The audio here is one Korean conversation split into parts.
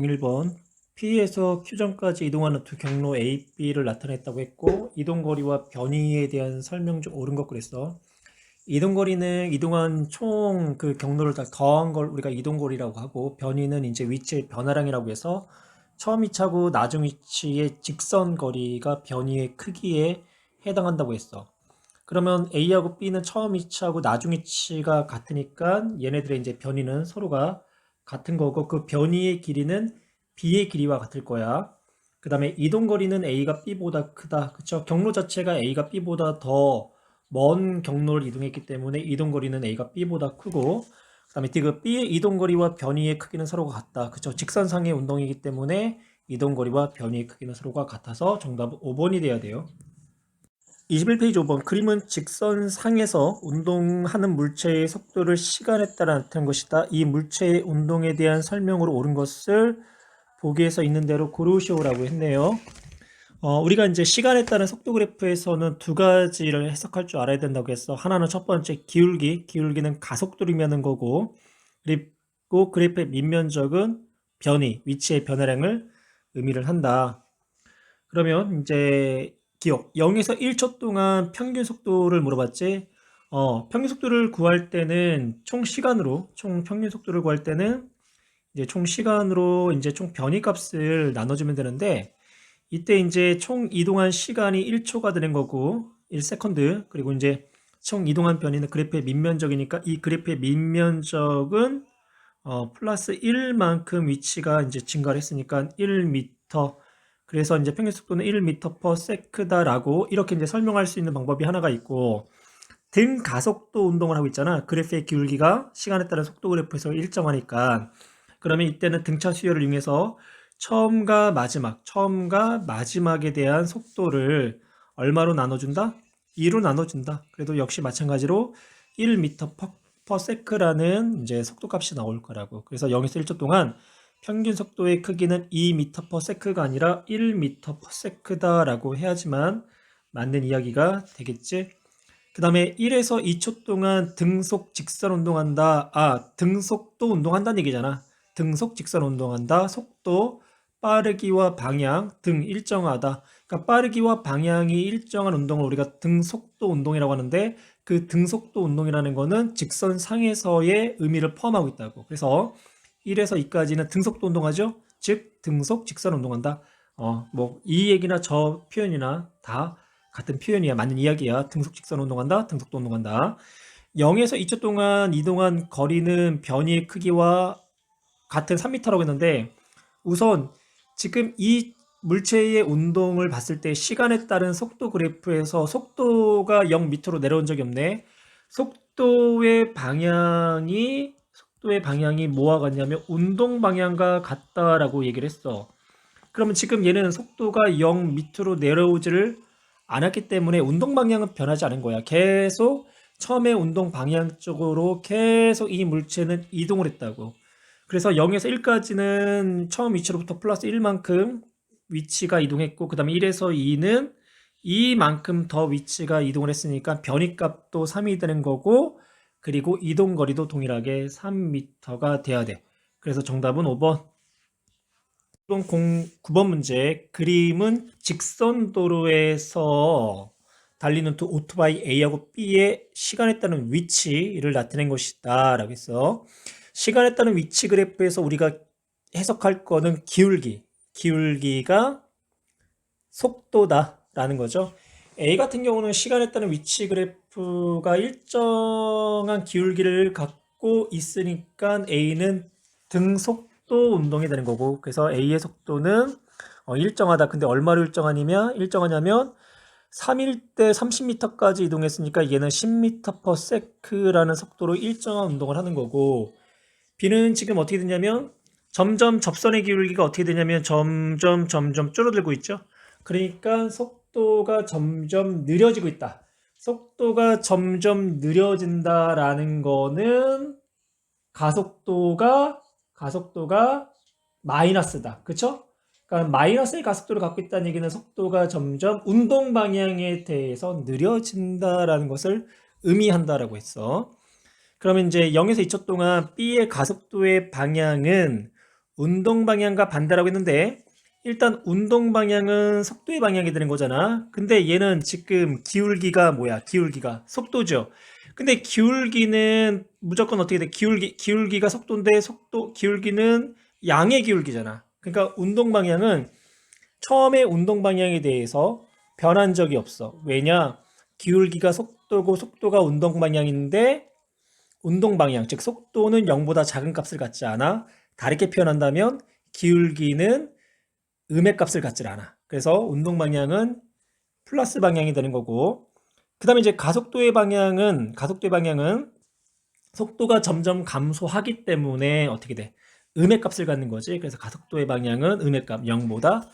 01번 P에서 Q점까지 이동하는 두 경로 A, B를 나타냈다고 했고 이동거리와 변이에 대한 설명 중 옳은 것 그랬어. 이동거리는 이동한 총 그 경로를 다 더한 걸 우리가 이동거리라고 하고 변이는 이제 위치의 변화량이라고 해서 처음 위치하고 나중 위치의 직선 거리가 변이의 크기에 해당한다고 했어. 그러면 A하고 B는 처음 위치하고 나중 위치가 같으니까 얘네들의 이제 변이는 서로가 같은 거고 그 변이의 길이는 B의 길이와 같을 거야. 그 다음에 이동거리는 A가 B보다 크다. 그쵸? 경로 자체가 A가 B보다 더 먼 경로를 이동했기 때문에 이동거리는 A가 B보다 크고 그 다음에 그 B의 이동거리와 변이의 크기는 서로가 같다. 그쵸? 직선상의 운동이기 때문에 이동거리와 변이의 크기는 서로가 같아서 정답은 5번이 돼야 돼요. 21페이지 5번 그림은 직선상에서 운동하는 물체의 속도를 시간에 따라 나타낸 것이다. 이 물체의 운동에 대한 설명으로 옳은 것을 보기에서 있는 대로 고르시오라고 했네요. 우리가 이제 시간에 따른 속도 그래프에서는 두 가지를 해석할 줄 알아야 된다고 했어. 하나는 첫 번째 기울기는 가속도라는 거고, 그리고 그래프의 밑면적은 변이, 위치의 변화량을 의미를 한다. 그러면 이제 기억 0에서 1초 동안 평균 속도를 물어봤지. 평균 속도를 구할 때는 총 평균 속도를 구할 때는 이제 총 시간으로 이제 총 변이 값을 나눠주면 되는데 이때 이제 총 이동한 시간이 1초가 되는 거고 1세컨드 그리고 이제 총 이동한 변이는 그래프의 밑면적이니까 이 그래프의 밑면적은 플러스 1만큼 위치가 이제 증가를 했으니까 1m. 그래서 이제 평균 속도는 1m/s다라고 이렇게 이제 설명할 수 있는 방법이 하나가 있고 등 가속도 운동을 하고 있잖아. 그래프의 기울기가 시간에 따른 속도 그래프에서 일정하니까 그러면 이때는 등차 수열을 이용해서 처음과 마지막에 대한 속도를 얼마로 나눠준다? 2로 나눠준다. 그래도 역시 마찬가지로 1m/s라는 이제 속도 값이 나올 거라고. 그래서 0에서 1초 동안 평균 속도의 크기는 2m/s가 아니라 1m/s다라고 해야지만 맞는 이야기가 되겠지. 그 다음에 1에서 2초 동안 등속 직선 운동한다. 등속도 운동한다는 얘기잖아. 등속 직선 운동한다. 속도, 빠르기와 방향 등 일정하다. 그러니까 빠르기와 방향이 일정한 운동을 우리가 등속도 운동이라고 하는데 그 등속도 운동이라는 거는 직선상에서의 의미를 포함하고 있다고. 그래서 1에서 2까지는 등속도 운동하죠. 즉 등속 직선 운동한다. 뭐 이 얘기나 저 표현이나 다 같은 표현이야. 맞는 이야기야. 등속 직선 운동한다. 등속도 운동한다. 0에서 2초 동안 이동한 거리는 변이의 크기와 같은 3m라고 했는데 우선 지금 이 물체의 운동을 봤을 때 시간에 따른 속도 그래프에서 속도가 0m로 내려온 적이 없네. 속도의 방향이 뭐와 같냐면 운동 방향과 같다라고 얘기를 했어. 그러면 지금 얘는 속도가 0m로 내려오지를 않았기 때문에 운동 방향은 변하지 않은 거야. 계속 처음에 운동 방향 쪽으로 계속 이 물체는 이동을 했다고. 그래서 0에서 1까지는 처음 위치로부터 플러스 1만큼 위치가 이동했고 그 다음에 1에서 2는 이만큼 더 위치가 이동을 했으니까 변이값도 3이 되는 거고 그리고 이동거리도 동일하게 3m가 돼야 돼. 그래서 정답은 5번. 9번 문제 그림은 직선 도로에서 달리는 두 오토바이 A하고 B의 시간에 따른 위치를 나타낸 것이다 라고 했어. 시간에 따른 위치 그래프에서 우리가 해석할 거는 기울기가 속도다 라는 거죠. A 같은 경우는 시간에 따른 위치 그래프가 일정한 기울기를 갖고 있으니까 A는 등속도 운동이 되는 거고 그래서 A의 속도는 일정하다. 근데 얼마로 일정하냐면 3일 때 30m까지 이동했으니까 얘는 10m/s라는 속도로 일정한 운동을 하는 거고 B는 지금 어떻게 되냐면 점점 접선의 기울기가 어떻게 되냐면 점점 줄어들고 있죠. 그러니까 속도가 점점 느려지고 있다. 속도가 점점 느려진다라는 거는 가속도가 마이너스다. 그쵸? 그러니까 마이너스의 가속도를 갖고 있다는 얘기는 속도가 점점 운동 방향에 대해서 느려진다라는 것을 의미한다라고 했어. 그러면 이제 0에서 2초 동안 B의 가속도의 방향은 운동 방향과 반대라고 했는데 일단 운동 방향은 속도의 방향이 되는 거잖아. 근데 얘는 지금 기울기가 뭐야? 기울기가 속도죠. 근데 기울기는 무조건 어떻게 돼? 기울기가 속도인데 기울기는 양의 기울기잖아. 그러니까 운동 방향은 처음에 운동 방향에 대해서 변한 적이 없어. 왜냐? 기울기가 속도고 속도가 운동 방향인데 운동 방향, 즉 속도는 0보다 작은 값을 갖지 않아. 다르게 표현한다면 기울기는 음의 값을 갖질 않아. 그래서 운동 방향은 플러스 방향이 되는 거고, 그 다음에 이제 가속도의 방향은 속도가 점점 감소하기 때문에 어떻게 돼? 음의 값을 갖는 거지. 그래서 가속도의 방향은 음의 값 0보다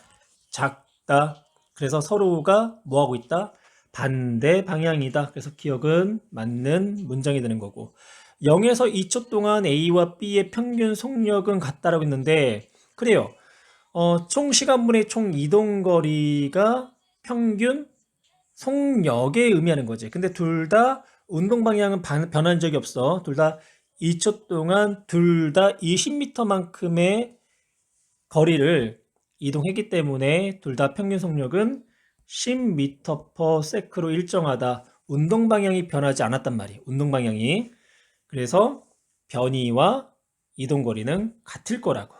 작다. 그래서 서로가 뭐 하고 있다? 반대 방향이다. 그래서 기억은 맞는 문장이 되는 거고. 0에서 2초 동안 A와 B의 평균 속력은 같다라고 했는데, 그래요. 총 시간분의 총 이동 거리가 평균 속력에 의미하는 거지. 근데 둘 다 운동 방향은 변한 적이 없어. 둘 다 2초 동안 둘 다 20m만큼의 거리를 이동했기 때문에 둘 다 평균 속력은 10m/s로 일정하다. 운동 방향이 변하지 않았단 말이에요. 운동 방향이. 그래서 변이와 이동 거리는 같을 거라고.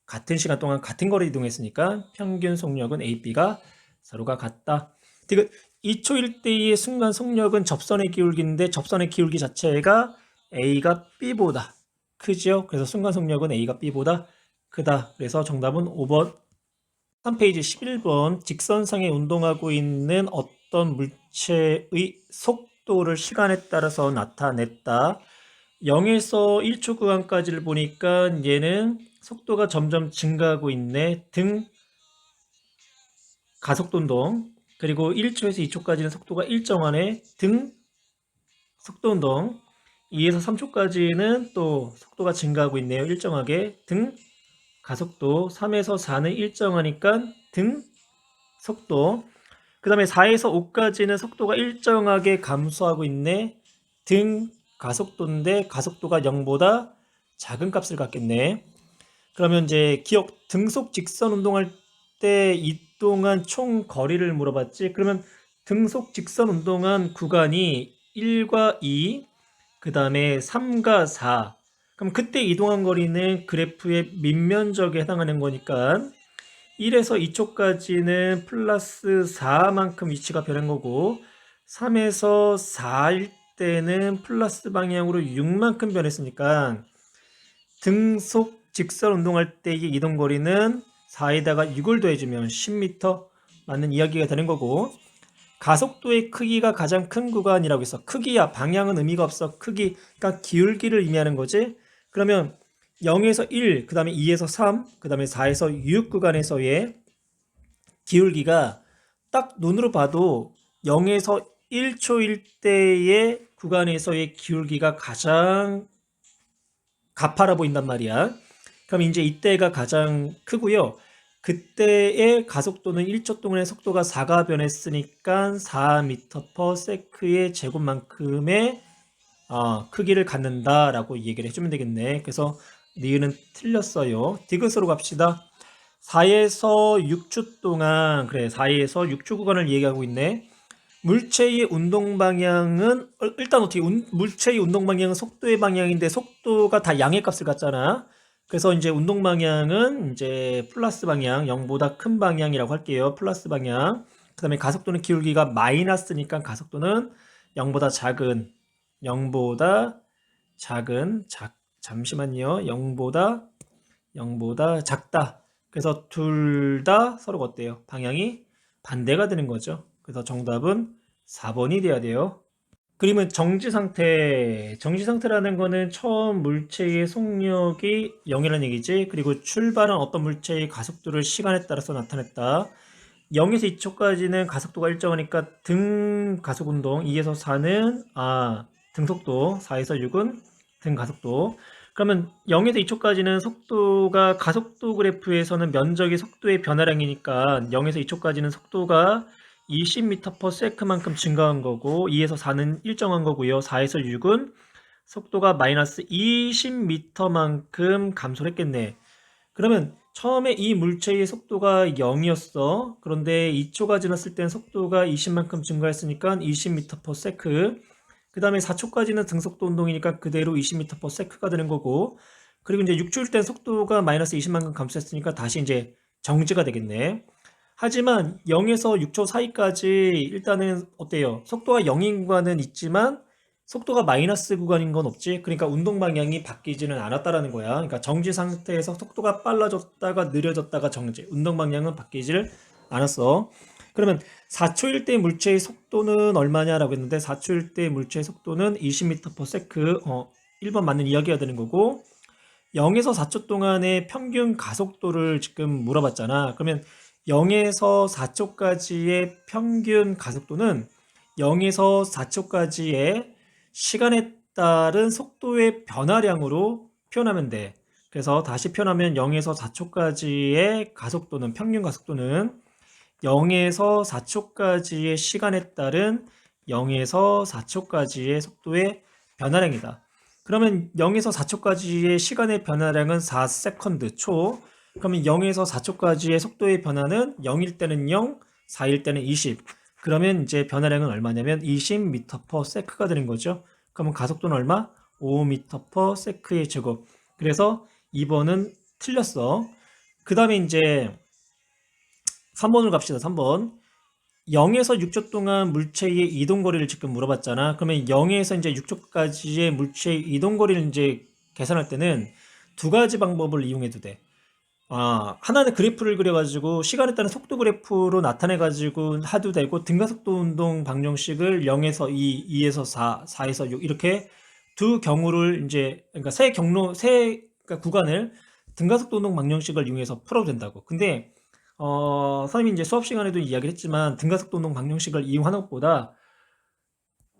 같은 시간 동안 같은 거리 이동했으니까 평균 속력은 A, B가 서로가 같다. 디귿 2초 1대의 순간 속력은 접선의 기울기인데 접선의 기울기 자체가 A가 B보다 크죠. 그래서 순간 속력은 A가 B보다 크다. 그래서 정답은 5번 3페이지 11번 직선상에 운동하고 있는 어떤 물체의 속도를 시간에 따라서 나타냈다. 0에서 1초 구간까지를 보니까 얘는 속도가 점점 증가하고 있네. 등 가속도 운동. 그리고 1초에서 2초까지는 속도가 일정하네. 등 속도 운동. 2에서 3초까지는 또 속도가 증가하고 있네요. 일정하게. 등 가속도. 3에서 4는 일정하니까 등 속도. 그 다음에 4에서 5까지는 속도가 일정하게 감소하고 있네. 등 가속도인데 가속도가 0보다 작은 값을 갖겠네. 그러면 이제 기억 등속 직선 운동할 때 이동한 총 거리를 물어봤지. 그러면 등속 직선 운동한 구간이 1과 2, 그 다음에 3과 4. 그럼 그때 이동한 거리는 그래프의 밑면적에 해당하는 거니까 1에서 2초까지는 플러스 4만큼 위치가 변한 거고 3에서 4일 때는 플러스 방향으로 6만큼 변했으니까 등속 직선 운동할 때의 이동 거리는 4에다가 6을 더해주면 10m 맞는 이야기가 되는 거고 가속도의 크기가 가장 큰 구간이라고 해서 크기야 방향은 의미가 없어 크기 그러니까 기울기를 의미하는 거지. 그러면 0에서 1, 그 다음에 2에서 3, 그 다음에 4에서 6 구간에서의 기울기가 딱 눈으로 봐도 0에서 1초일 때의 구간에서의 기울기가 가장 가파라 보인단 말이야. 그럼 이제 이때가 가장 크고요. 그때의 가속도는 1초 동안의 속도가 4가 변했으니까 4m/s의 제곱만큼의 크기를 갖는다라고 얘기를 해주면 되겠네. 그래서 니은은 틀렸어요. 디귿으로 갑시다. 4에서 6초 동안 4에서 6초 구간을 얘기하고 있네. 물체의 운동 방향은 일단 어떻게 물체의 운동 방향은 속도의 방향인데 속도가 다 양의 값을 갖잖아. 그래서 이제 운동 방향은 이제 플러스 방향, 0보다 큰 방향이라고 할게요. 플러스 방향. 그다음에 가속도는 기울기가 마이너스니까 가속도는 0보다 작은 0보다 잠시만요. 0보다 작다. 그래서 둘 다 서로가 어때요? 방향이 반대가 되는 거죠. 그래서 정답은 4번이 돼야 돼요. 그러면 정지 상태. 정지 상태라는 거는 처음 물체의 속력이 0이라는 얘기지. 그리고 출발한 어떤 물체의 가속도를 시간에 따라서 나타냈다. 0에서 2초까지는 가속도가 일정하니까 등 가속 운동, 2에서 4는 등 속도, 4에서 6은 등 가속도. 그러면 0에서 2초까지는 속도가 가속도 그래프에서는 면적이 속도의 변화량이니까 0에서 2초까지는 속도가 20m/s만큼 증가한 거고 2에서 4는 일정한 거고요. 4에서 6은 속도가 마이너스 20m만큼 감소를 했겠네. 그러면 처음에 이 물체의 속도가 0이었어. 그런데 2초가 지났을 땐 속도가 20만큼 증가했으니까 20m/s. 그 다음에 4초까지는 등속도 운동이니까 그대로 20m/s가 되는 거고, 그리고 이제 6초일 땐 속도가 마이너스 20만큼 감소했으니까 다시 이제 정지가 되겠네. 하지만 0에서 6초 사이까지 일단은 어때요? 속도가 0인 구간은 있지만 속도가 마이너스 구간인 건 없지. 그러니까 운동 방향이 바뀌지는 않았다라는 거야. 그러니까 정지 상태에서 속도가 빨라졌다가 느려졌다가 정지. 운동 방향은 바뀌지를 않았어. 그러면 4초일 때 물체의 속도는 얼마냐라고 했는데 4초일 때 물체의 속도는 20m/s. 1번 맞는 이야기가 되는 거고, 0에서 4초 동안의 평균 가속도를 지금 물어봤잖아. 그러면 0에서 4초까지의 평균 가속도는 0에서 4초까지의 시간에 따른 속도의 변화량으로 표현하면 돼. 그래서 다시 표현하면 0에서 4초까지의 가속도는, 평균 가속도는 0에서 4초까지의 시간에 따른 0에서 4초까지의 속도의 변화량이다. 그러면 0에서 4초까지의 시간의 변화량은 4세컨드 초. 그러면 0에서 4초까지의 속도의 변화는 0일 때는 0, 4일 때는 20. 그러면 이제 변화량은 얼마냐면 20m/s가 되는 거죠. 그러면 가속도는 얼마? 5m/s의 제곱. 그래서 2번은 틀렸어. 그 다음에 이제 3번으로 갑시다. 3번. 0에서 6초 동안 물체의 이동 거리를 지금 물어봤잖아. 그러면 0에서 이제 6초까지의 물체의 이동 거리를 이제 계산할 때는 두 가지 방법을 이용해도 돼. 하나는 그래프를 그려가지고 시간에 따른 속도 그래프로 나타내가지고 해도 되고, 등가속도 운동 방정식을 0에서 2, 2에서 4, 4에서 6 이렇게 두 경우를 이제, 그러니까 그러니까 구간을 등가속도 운동 방정식을 이용해서 풀어도 된다고. 근데 선생님이 이제 수업 시간에도 이야기를 했지만 등가속도 운동 방정식을 이용하는 것보다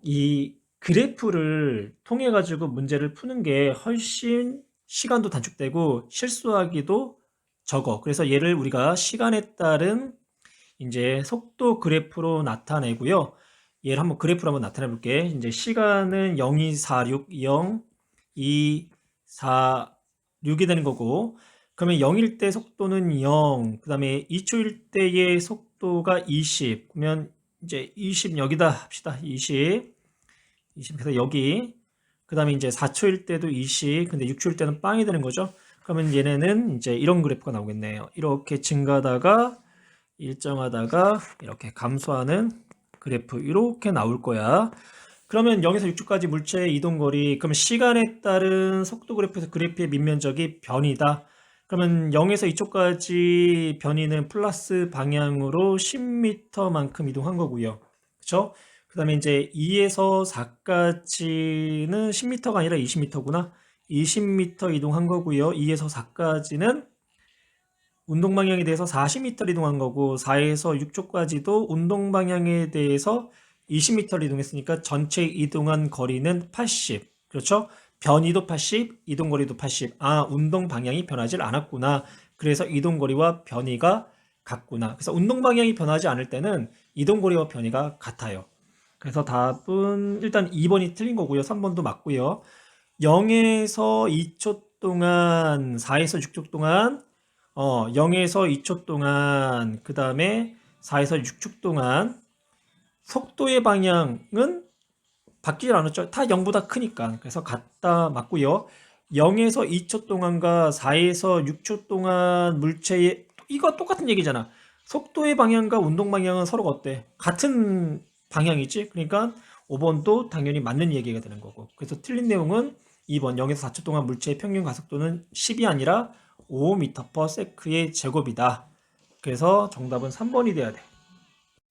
이 그래프를 통해 가지고 문제를 푸는 게 훨씬 시간도 단축되고 실수하기도 적어. 그래서 얘를 우리가 시간에 따른 이제 속도 그래프로 나타내고요. 얘를 한번 그래프로 한번 나타내 볼게. 이제 시간은 0, 2, 4, 6, 0, 2, 4, 6이 되는 거고, 그러면 0일 때 속도는 0, 그 다음에 2초일 때의 속도가 20, 그러면 이제 20 여기다 합시다. 20 그래서 여기, 그 다음에 이제 4초일 때도 20, 근데 6초일 때는 빵이 되는 거죠. 그러면 얘네는 이제 이런 그래프가 나오겠네요. 이렇게 증가하다가 일정하다가 이렇게 감소하는 그래프, 이렇게 나올 거야. 그러면 0에서 6초까지 물체의 이동거리, 그러면 시간에 따른 속도 그래프에서 그래프의 밑면적이 변이다. 그러면 0에서 2초까지 변이는 플러스 방향으로 10m만큼 이동한 거고요. 그쵸? 그 다음에 이제 2에서 4까지는 10m가 아니라 20m구나. 20m 이동한 거고요. 2에서 4까지는 운동 방향에 대해서 40m를 이동한 거고, 4에서 6초까지도 운동 방향에 대해서 20m를 이동했으니까 전체 이동한 거리는 80. 그렇죠? 변이도 80, 이동 거리도 80. 운동 방향이 변하지 않았구나. 그래서 이동 거리와 변이가 같구나. 그래서 운동 방향이 변하지 않을 때는 이동 거리와 변이가 같아요. 그래서 답은 일단 2번이 틀린 거고요. 3번도 맞고요. 0에서 2초 동안, 4에서 6초 동안, 0에서 2초 동안, 그 다음에 4에서 6초 동안 속도의 방향은 바뀌지 않았죠. 다 0보다 크니까. 그래서 같다 맞고요. 0에서 2초 동안과 4에서 6초 동안 물체의, 이거 똑같은 얘기잖아. 속도의 방향과 운동 방향은 서로가 어때? 같은 방향이지. 그러니까 5번도 당연히 맞는 얘기가 되는 거고. 그래서 틀린 내용은 2번 0에서 4초 동안 물체의 평균 가속도는 10이 아니라 5m/s의 제곱이다. 그래서 정답은 3번이 돼야 돼.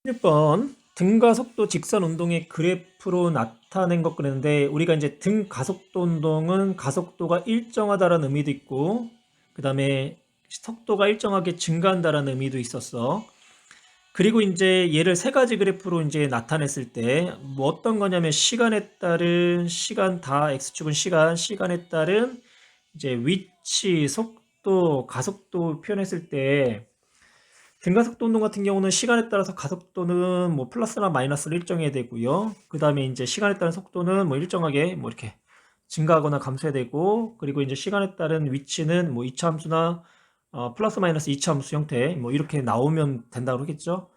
1번 등가 속도 직선 운동의 그래프로 나타낸 것 그랬는데, 우리가 이제 등 가속도 운동은 가속도가 일정하다라는 의미도 있고, 그 다음에 속도가 일정하게 증가한다라는 의미도 있었어. 그리고 이제 얘를 세 가지 그래프로 이제 나타냈을 때 뭐 어떤 거냐면, 시간에 따른 시간, 다 x축은 시간에 따른 이제 위치, 속도, 가속도 표현했을 때, 등가속도 운동 같은 경우는 시간에 따라서 가속도는 뭐 플러스나 마이너스를 일정해야 되고요. 그 다음에 이제 시간에 따른 속도는 뭐 일정하게 뭐 이렇게 증가하거나 감소해야 되고, 그리고 이제 시간에 따른 위치는 뭐 이차함수나 플러스 마이너스 이차함수 형태 뭐 이렇게 나오면 된다고 그러겠죠.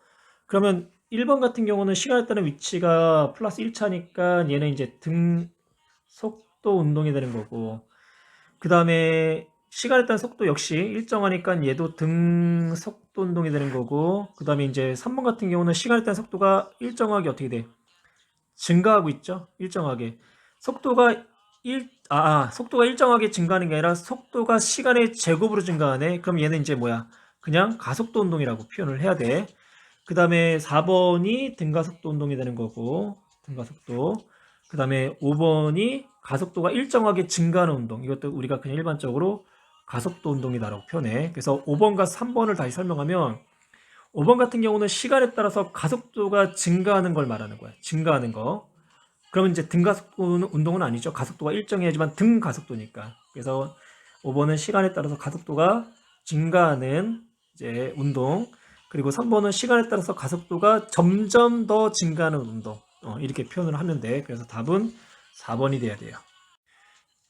그러면 1번 같은 경우는 시간에 따른 위치가 플러스 1차니까 얘는 이제 등 속도 운동이 되는 거고, 그 다음에 시간에 따른 속도 역시 일정하니까 얘도 등 속도 운동이 되는 거고, 그 다음에 이제 3번 같은 경우는 시간에 따른 속도가 일정하게 어떻게 돼? 증가하고 있죠? 일정하게. 속도가 속도가 일정하게 증가하는 게 아니라 속도가 시간의 제곱으로 증가하네. 그럼 얘는 이제 뭐야? 그냥 가속도 운동이라고 표현을 해야 돼. 그 다음에 4번이 등가속도 운동이 되는 거고, 등가속도. 그 다음에 5번이 가속도가 일정하게 증가하는 운동. 이것도 우리가 그냥 일반적으로 가속도 운동이다라고 표현해. 그래서 5번과 3번을 다시 설명하면, 5번 같은 경우는 시간에 따라서 가속도가 증가하는 걸 말하는 거야. 증가하는 거. 그러면 이제 등가속도 운동은 아니죠. 가속도가 일정해야지만 등가속도니까. 그래서 5번은 시간에 따라서 가속도가 증가하는 이제 운동. 그리고 3번은 시간에 따라서 가속도가 점점 더 증가하는 운동. 이렇게 표현을 하면 돼. 그래서 답은 4번이 돼야 돼요.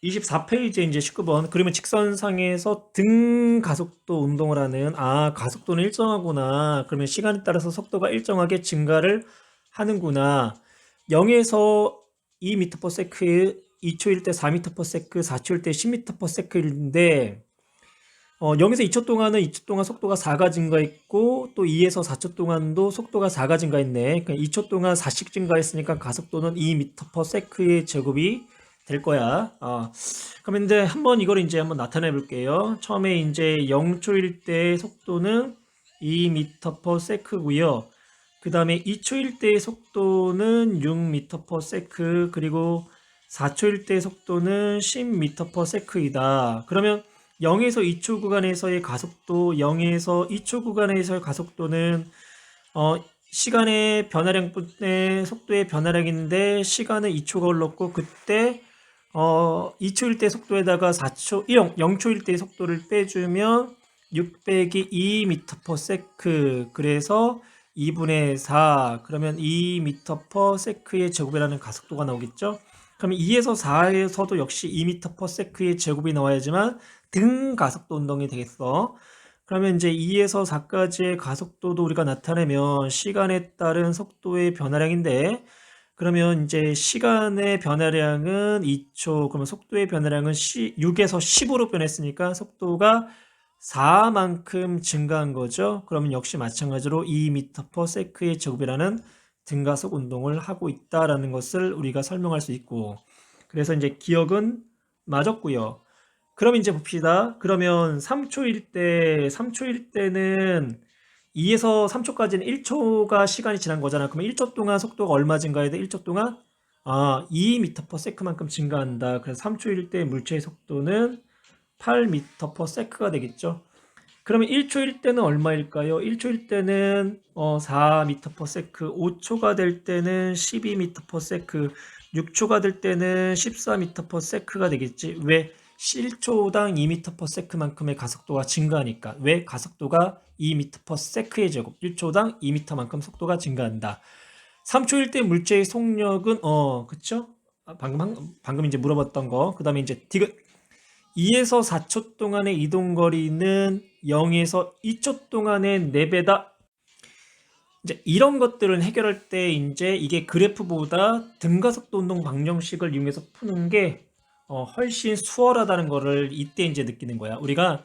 24페이지에 이제 19번. 그러면 직선상에서 등 가속도 운동을 하는, 가속도는 일정하구나. 그러면 시간에 따라서 속도가 일정하게 증가를 하는구나. 0에서 2m/s, 2초일 때 4m/s, 4초일 때 10m/s인데, 0에서 2초 동안은 2초 동안 속도가 4가 증가했고, 또 2에서 4초 동안도 속도가 4가 증가했네. 그러니까 2초 동안 4씩 증가했으니까 가속도는 2m/s의 제곱이 될 거야. 그러면 이제 한번 이걸 이제 한번 나타내 볼게요. 처음에 이제 0초일 때 속도는 2m/s고요. 그 다음에 2초일 때의 속도는 6m/s, 그리고 4초일 때의 속도는 10m/s이다. 그러면 0에서 2초 구간에서의 가속도, 0에서 2초 구간에서의 가속도는 시간의 변화량분의 속도의 변화량인데, 시간은 2초가 흘렀고, 그때 2초일 때 속도에다가 0초일 때의 속도를 빼주면 6 빼기 2m/s, 그래서 2분의 4, 그러면 2m/s의 제곱이라는 가속도가 나오겠죠. 그러면 2에서 4에서도 역시 2m/s의 제곱이 나와야지만 등 가속도 운동이 되겠어. 그러면 이제 2에서 4까지의 가속도도 우리가 나타내면 시간에 따른 속도의 변화량인데, 그러면 이제 시간의 변화량은 2초, 그러면 속도의 변화량은 6에서 10으로 변했으니까 속도가 4만큼 증가한 거죠. 그러면 역시 마찬가지로 2m/s의 제곱이라는 등가속 운동을 하고 있다라는 것을 우리가 설명할 수 있고, 그래서 이제 기억은 맞았고요. 그럼 이제 봅시다. 그러면 3초일 때는 2에서 3초까지는 1초가 시간이 지난 거잖아. 그러면 1초 동안 속도가 얼마 증가해야 돼? 1초 동안 2m/s만큼 증가한다. 그래서 3초일 때 물체의 속도는 8m/s가 되겠죠. 그러면 1초일 때는 얼마일까요? 1초일 때는 4m/s, 5초가 될 때는 12m/s, 6초가 될 때는 14m/s가 되겠지. 왜? 1초당 2m/s만큼의 가속도가 증가하니까. 왜? 가속도가 2m/s의 제곱, 1초당 2m만큼 속도가 증가한다. 3초일 때 물체의 속력은 그쵸? 방금 이제 물어봤던 거. 그 다음에 이제 디귿 2에서 4초 동안의 이동 거리는 0에서 2초 동안의 4배다. 이제 이런 것들을 해결할 때 이제 이게 그래프보다 등가속도 운동 방정식을 이용해서 푸는 게 훨씬 수월하다는 거를 이때 이제 느끼는 거야. 우리가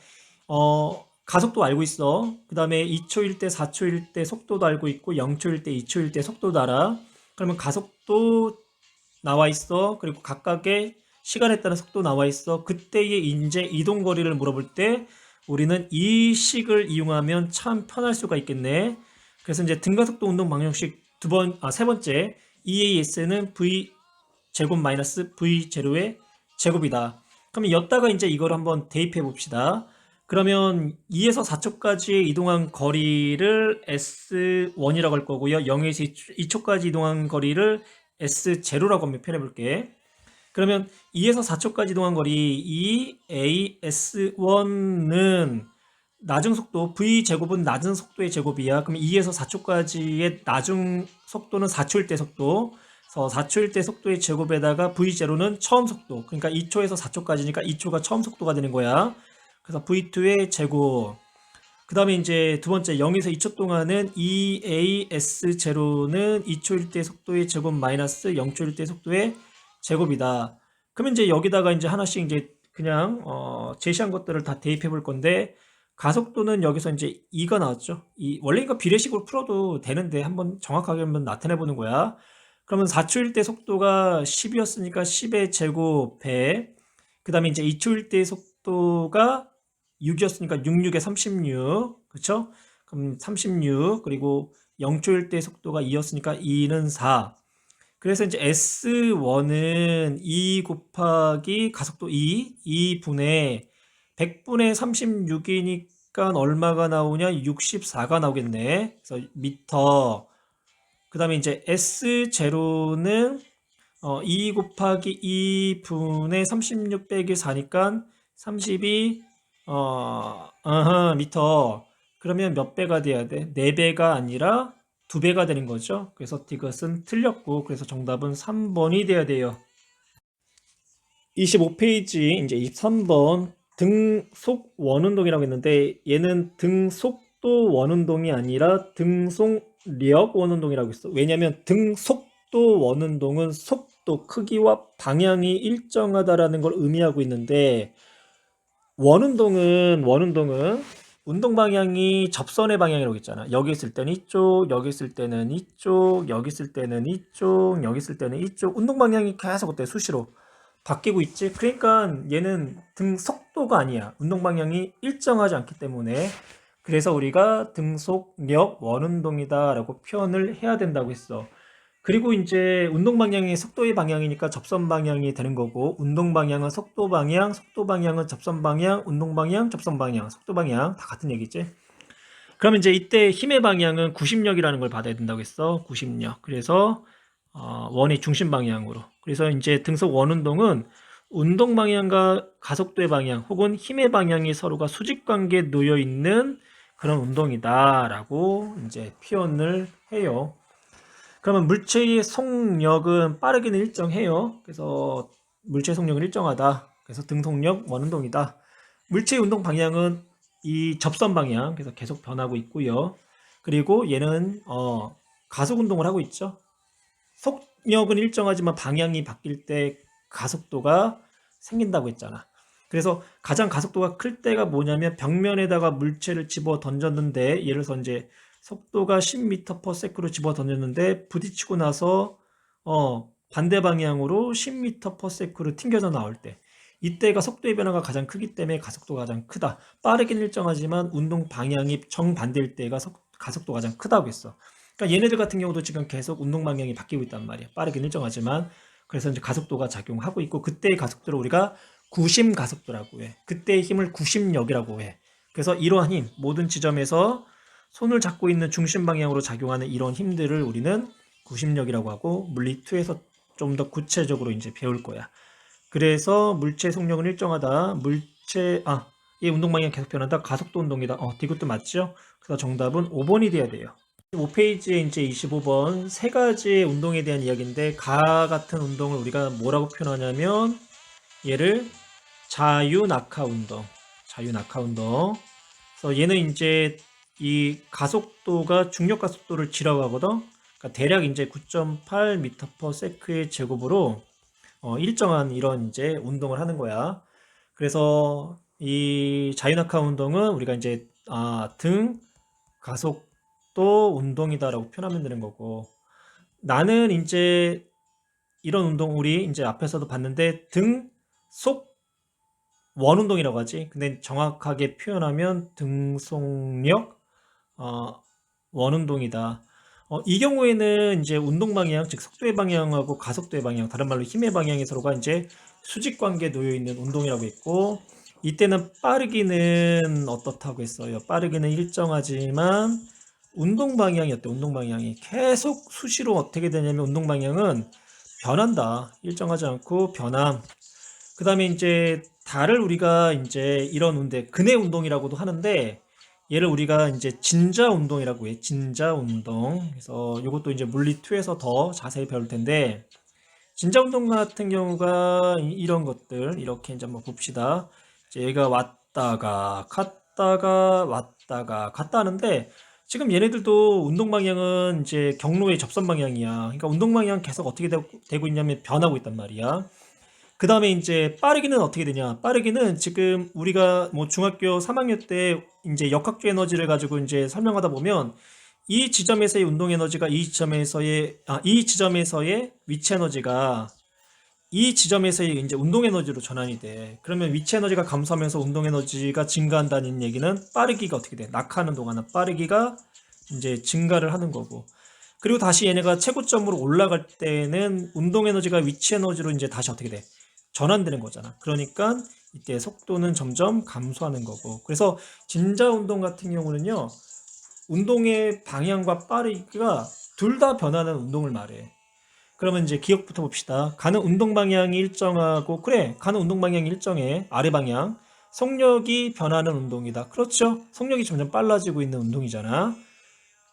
가속도 알고 있어. 그 다음에 2초일 때, 4초일 때 속도도 알고 있고, 0초일 때, 2초일 때 속도도 알아. 그러면 가속도 나와 있어. 그리고 각각의 시간에 따른 속도 나와 있어. 그때의 이제 이동 거리를 물어볼 때 우리는 이 식을 이용하면 참 편할 수가 있겠네. 그래서 이제 등가속도 운동 방정식 세 번째, EAS는 V 제곱 마이너스 V 제로의 제곱이다. 그러면 여기다가 이제 이걸 한번 대입해 봅시다. 그러면 2에서 4초까지 이동한 거리를 S1이라고 할 거고요. 0에서 2초까지 이동한 거리를 S0라고 한번 표현해 볼게. 그러면 2에서 4초까지 이동한 거리 EAS1은 낮은 속도, V제곱은 낮은 속도의 제곱이야. 그럼 2에서 4초까지의 낮은 속도는 4초일 때 속도. 그래서 4초일 때 속도의 제곱에다가 V0는 처음 속도. 그러니까 2초에서 4초까지니까 2초가 처음 속도가 되는 거야. 그래서 V2의 제곱. 그 다음에 이제 두 번째 0에서 2초 동안은 EAS0는 2초일 때 속도의 제곱 마이너스 0초일 때 속도의 제곱이다. 그러면 이제 여기다가 이제 하나씩 이제 그냥 제시한 것들을 다 대입해 볼 건데 가속도는 여기서 이제 2가 나왔죠. 원래 이거 비례식으로 풀어도 되는데 한번 정확하게 한번 나타내 보는 거야. 그러면 4초일 때 속도가 10이었으니까 10의 제곱 100. 그 다음에 이제 2초일 때 속도가 6이었으니까 66에 36. 그쵸? 그럼 36. 그리고 0초일 때 속도가 2였으니까 2는 4. 그래서 이제 S1은 2 곱하기 가속도 2분의 100분의 36이니까 얼마가 나오냐? 64가 나오겠네. 그래서 미터. 그 다음에 이제 S0는 2 곱하기 2분의 36 빼기 4니까 32 미터. 그러면 몇 배가 돼야 돼? 4배가 아니라 2배가 되는 거죠. 그래서 이것은 틀렸고, 그래서 정답은 3번이 돼야 돼요. 25페이지 이제 23번 등속 원운동이라고 했는데 얘는 등속도 원운동이 아니라 등속력 원운동이라고 했어. 왜냐하면 등속도 원운동은 속도, 크기와 방향이 일정하다라는 걸 의미하고 있는데 원운동은 운동 방향이 접선의 방향이라고 했잖아. 여기 있을 때는 이쪽, 여기 있을 때는 이쪽, 여기 있을 때는 이쪽, 여기 있을 때는 이쪽. 운동 방향이 계속 그때 수시로 바뀌고 있지. 그러니까 얘는 등 속도가 아니야. 운동 방향이 일정하지 않기 때문에 그래서 우리가 등속력 원운동이다라고 표현을 해야 된다고 했어. 그리고 이제 운동 방향이 속도의 방향이니까 접선 방향이 되는 거고 운동 방향은 속도 방향, 속도 방향은 접선 방향, 운동 방향, 접선 방향, 속도 방향 다 같은 얘기지. 그러면 이제 이때 힘의 방향은 구심력이라는 걸 받아야 된다고 했어. 구심력. 그래서 원의 중심 방향으로. 그래서 이제 등속 원운동은 운동 방향과 가속도의 방향 혹은 힘의 방향이 서로가 수직 관계에 놓여 있는 그런 운동이다라고 이제 표현을 해요. 그러면 물체의 속력은 빠르기는 일정해요. 그래서 물체의 속력은 일정하다. 그래서 등속력 원운동이다. 물체의 운동 방향은 이 접선 방향, 그래서 계속 변하고 있고요. 그리고 얘는 가속 운동을 하고 있죠. 속력은 일정하지만 방향이 바뀔 때 가속도가 생긴다고 했잖아. 그래서 가장 가속도가 클 때가 뭐냐면 벽면에다가 물체를 집어 던졌는데 예를 들어서 이제 속도가 10m/s로 집어 던졌는데 부딪히고 나서 반대 방향으로 10m/s로 튕겨져 나올 때 이때가 속도의 변화가 가장 크기 때문에 가속도가 가장 크다. 빠르긴 일정하지만 운동 방향이 정반대일 때가 가속도가 가장 크다고 했어. 그러니까 얘네들 같은 경우도 지금 계속 운동 방향이 바뀌고 있단 말이야. 빠르긴 일정하지만 그래서 이제 가속도가 작용하고 있고 그때의 가속도를 우리가 구심 가속도라고 해. 그때의 힘을 구심력이라고 해. 그래서 이러한 힘, 모든 지점에서 손을 잡고 있는 중심 방향으로 작용하는 이런 힘들을 우리는 구심력이라고 하고 물리 2에서 좀 더 구체적으로 이제 배울 거야. 그래서 물체 속력은 일정하다. 이 운동 방향이 계속 변한다. 가속도 운동이다. 이것도 맞죠? 그래서 정답은 5번이 돼야 돼요. 5페이지에 이제 25번 세 가지의 운동에 대한 이야기인데 가 같은 운동을 우리가 뭐라고 표현하냐면 얘를 자유낙하 운동. 자유낙하 운동. 그래서 얘는 이제 이 가속도가 중력 가속도를 지라고 하거든. 그러니까 대략 이제 9.8m/s의 제곱으로 일정한 이런 이제 운동을 하는 거야. 그래서 이 자유낙하 운동은 우리가 이제 등 가속도 운동이다라고 표현하면 되는 거고 나는 이제 이런 운동 우리 이제 앞에서도 봤는데 등속 원운동이라고 하지. 근데 정확하게 표현하면 등속력 원운동이다. 이 경우에는 이제 운동 방향, 즉 속도의 방향하고 가속도의 방향, 다른 말로 힘의 방향이 서로가 이제 수직 관계에 놓여 있는 운동이라고 했고, 이때는 빠르기는 어떻다고 했어요? 빠르기는 일정하지만 운동 방향이 어때? 운동 방향이 계속 수시로 어떻게 되냐면 운동 방향은 변한다. 일정하지 않고 변함. 그 다음에 이제 달을 우리가 이제 이런 근해 운동이라고도 하는데 얘를 우리가 이제 진자 운동이라고 해. 진자 운동. 그래서 이것도 이제 물리 2에서 더 자세히 배울 텐데 진자 운동 같은 경우가 이런 것들 이렇게 이제 한번 봅시다. 이제 얘가 왔다가 갔다가 갔다 하는데 지금 얘네들도 운동 방향은 이제 경로의 접선 방향이야. 그러니까 운동 방향 계속 어떻게 되고 있냐면 변하고 있단 말이야. 그 다음에 이제 빠르기는 어떻게 되냐? 빠르기는 지금 우리가 뭐 중학교 3학년 때 이제 역학조 에너지를 가지고 이제 설명하다 보면 이 지점에서의 운동 에너지가 이 지점에서의 위치 에너지가 이 지점에서의 이제 운동 에너지로 전환이 돼. 그러면 위치 에너지가 감소하면서 운동 에너지가 증가한다는 얘기는 빠르기가 어떻게 돼? 낙하하는 동안은 빠르기가 이제 증가를 하는 거고. 그리고 다시 얘네가 최고점으로 올라갈 때는 운동 에너지가 위치 에너지로 이제 다시 어떻게 돼? 전환되는 거잖아. 그러니까 이때 속도는 점점 감소하는 거고. 그래서 진자 운동 같은 경우는요. 운동의 방향과 빠르기가 둘 다 변하는 운동을 말해. 그러면 이제 기억부터 봅시다. 가는 운동 방향이 일정하고, 그래, 가는 운동 방향이 일정해. 아래 방향. 속력이 변하는 운동이다. 그렇죠? 속력이 점점 빨라지고 있는 운동이잖아.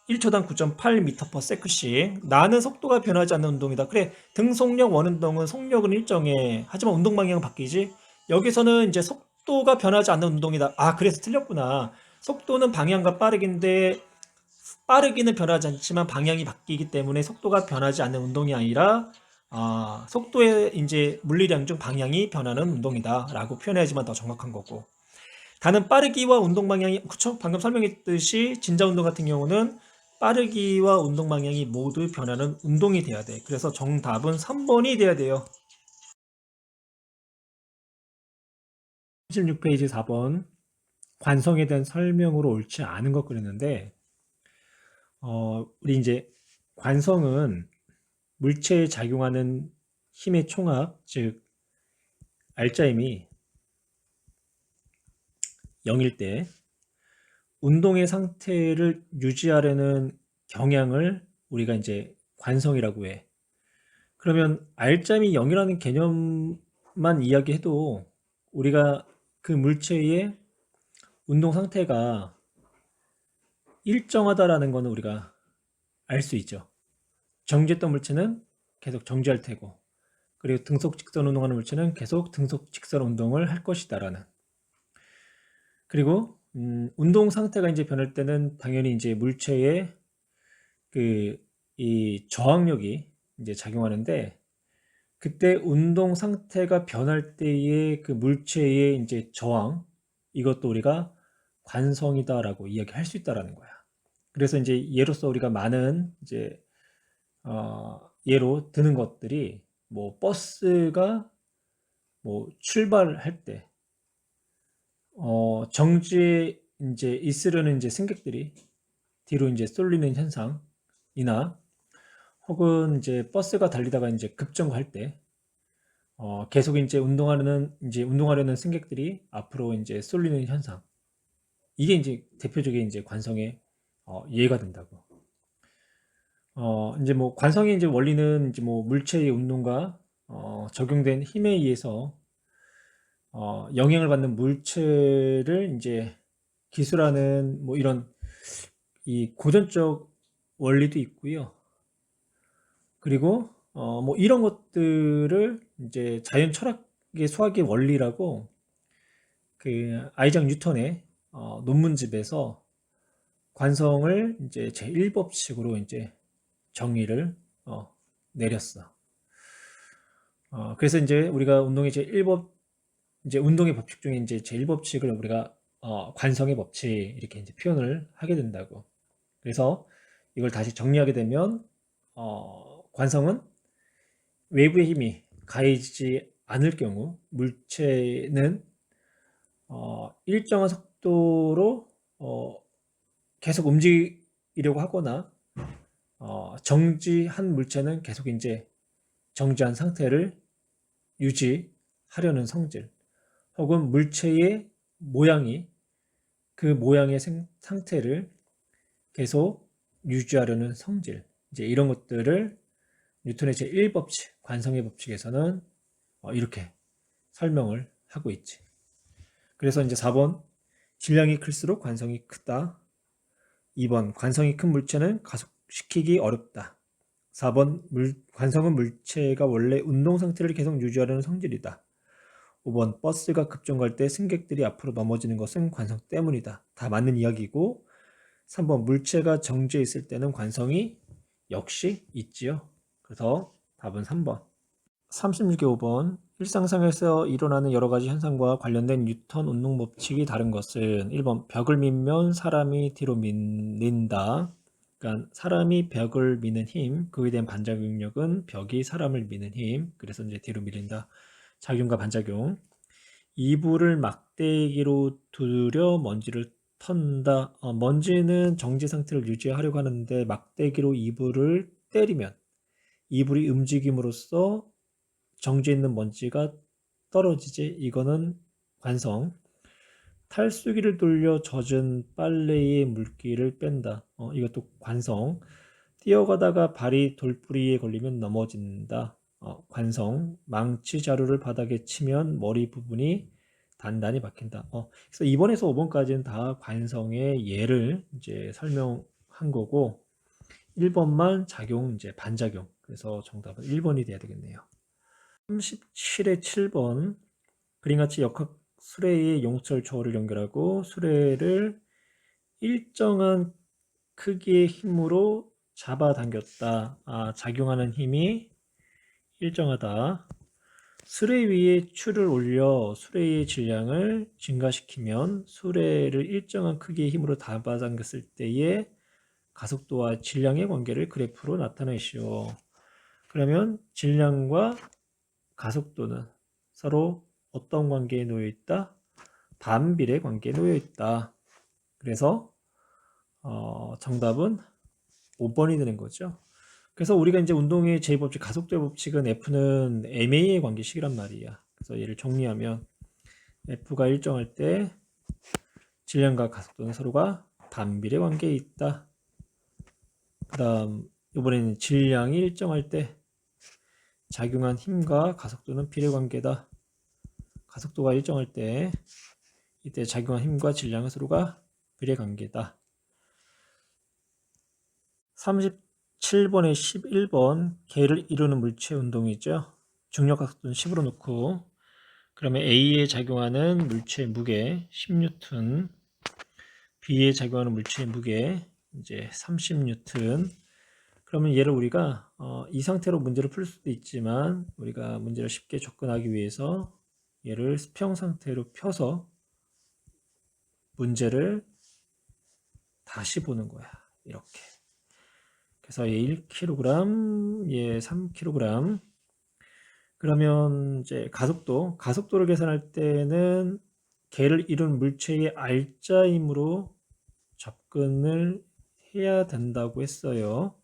1초당 9.8m/s씩. 나는 속도가 변하지 않는 운동이다. 그래, 등속력 원운동은 속력은 일정해. 하지만 운동 방향은 바뀌지. 여기서는 이제 속도가 변하지 않는 운동이다. 아, 그래서 틀렸구나. 속도는 방향과 빠르기인데 빠르기는 변하지 않지만 방향이 바뀌기 때문에 속도가 변하지 않는 운동이 아니라 속도의 이제 물리량 중 방향이 변하는 운동이다라고 표현해야지만 더 정확한 거고. 다는 빠르기와 운동 방향이 그쵸? 방금 설명했듯이 진자 운동 같은 경우는 빠르기와 운동 방향이 모두 변하는 운동이 돼야 돼. 그래서 정답은 3번이 돼야 돼요. 36페이지 4번 관성에 대한 설명으로 옳지 않은 것 그랬는데 우리 이제 관성은 물체에 작용하는 힘의 총합, 즉 알짜임이 0일 때 운동의 상태를 유지하려는 경향을 우리가 이제 관성이라고 해. 그러면 알짜임이 0이라는 개념만 이야기해도 우리가 그 물체의 운동 상태가 일정하다라는 거는 우리가 알 수 있죠. 정지했던 물체는 계속 정지할 테고, 그리고 등속 직선 운동하는 물체는 계속 등속 직선 운동을 할 것이다라는. 그리고 운동 상태가 이제 변할 때는 당연히 이제 물체의 이 저항력이 이제 작용하는데, 그때 운동 상태가 변할 때의 그 물체의 이제 저항, 이것도 우리가 관성이다라고 이야기할 수 있다라는 거야. 그래서 이제 예로서 우리가 많은 이제 예로 드는 것들이 뭐 버스가 뭐 출발할 때 정지에 이제 있으려는 이제 승객들이 뒤로 이제 쏠리는 현상이나 혹은 이제 버스가 달리다가 이제 급정거할 때 계속 이제 운동하려는 승객들이 앞으로 이제 쏠리는 현상. 이게 이제 대표적인 이제 관성의 예가 된다고. 이제 뭐 관성의 이제 원리는 이제 뭐 물체의 운동과 적용된 힘에 의해서 영향을 받는 물체를 이제 기술하는 뭐 이런 이 고전적 원리도 있고요. 그리고 뭐 이런 것들을 이제 자연 철학의 수학의 원리라고 그 아이작 뉴턴의 논문집에서 관성을 이제 제1법칙으로 이제 정의를 내렸어. 그래서 이제 우리가 운동의 제1법 이제 운동의 법칙 중에 이제 제1법칙을 우리가 관성의 법칙 이렇게 이제 표현을 하게 된다고. 그래서 이걸 다시 정리하게 되면 관성은 외부의 힘이 가해지지 않을 경우 물체는 일정한 속도로 계속 움직이려고 하거나 정지한 물체는 계속 이제 정지한 상태를 유지하려는 성질, 혹은 물체의 모양이 그 모양의 상태를 계속 유지하려는 성질, 이제 이런 것들을 뉴턴의 제1법칙, 관성의 법칙에서는 이렇게 설명을 하고 있지. 그래서 이제 4번 질량이 클수록 관성이 크다. 2번 관성이 큰 물체는 가속시키기 어렵다. 4번 관성은 물체가 원래 운동 상태를 계속 유지하려는 성질이다. 5번 버스가 급정거할 때 승객들이 앞으로 넘어지는 것은 관성 때문이다. 다 맞는 이야기고 3번 물체가 정지해 있을 때는 관성이 역시 있지요. 그래서 답은 3번. 36의 5번 일상생활에서 일어나는 여러 가지 현상과 관련된 뉴턴 운동 법칙이 다른 것은 1번 벽을 밀면 사람이 뒤로 밀린다. 그러니까 사람이 벽을 미는 힘, 그에 대한 반작용력은 벽이 사람을 미는 힘, 그래서 이제 뒤로 밀린다. 작용과 반작용. 이불을 막대기로 두드려 먼지를 턴다. 먼지는 정지 상태를 유지하려고 하는데 막대기로 이불을 때리면 이불이 움직임으로써 정지해 있는 먼지가 떨어지지. 이거는 관성. 탈수기를 돌려 젖은 빨래의 물기를 뺀다. 이것도 관성. 뛰어가다가 발이 돌부리에 걸리면 넘어진다. 관성. 망치 자루를 바닥에 치면 머리 부분이 단단히 박힌다. 그래서 2번에서 5번까지는 다 관성의 예를 이제 설명한 거고 1번만 작용 이제 반작용. 그래서 정답은 1번이 돼야 되겠네요. 37의 7번 그림같이 역학 수레의 용철 조어를 연결하고 수레를 일정한 크기의 힘으로 잡아당겼다. 작용하는 힘이 일정하다. 수레 위에 줄을 올려 수레의 질량을 증가시키면 수레를 일정한 크기의 힘으로 잡아당겼을 때의 가속도와 질량의 관계를 그래프로 나타내시오. 그러면 질량과 가속도는 서로 어떤 관계에 놓여 있다? 반비례 관계에 놓여 있다. 그래서 정답은 5번이 되는 거죠. 그래서 우리가 이제 운동의 제2법칙 가속도의 법칙은 F는 MA의 관계식이란 말이야. 그래서 얘를 정리하면 F가 일정할 때 질량과 가속도는 서로가 반비례 관계에 있다. 그 다음 이번에는 질량이 일정할 때 작용한 힘과 가속도는 비례관계다. 가속도가 일정할 때 이때 작용한 힘과 질량은 서로가 비례관계다. 37번에 11번 개를 이루는 물체 운동이죠. 중력 가속도는 10으로 놓고 그러면 A에 작용하는 물체의 무게 10N, B에 작용하는 물체의 무게 이제 30N. 그러면 얘를 우리가 이 상태로 문제를 풀 수도 있지만 우리가 문제를 쉽게 접근하기 위해서 얘를 수평 상태로 펴서 문제를 다시 보는 거야. 이렇게. 그래서 얘 1kg, 얘 3kg. 그러면 이제 가속도를 계산할 때는 개를 이룬 물체의 알짜임으로 접근을 해야 된다고 했어요.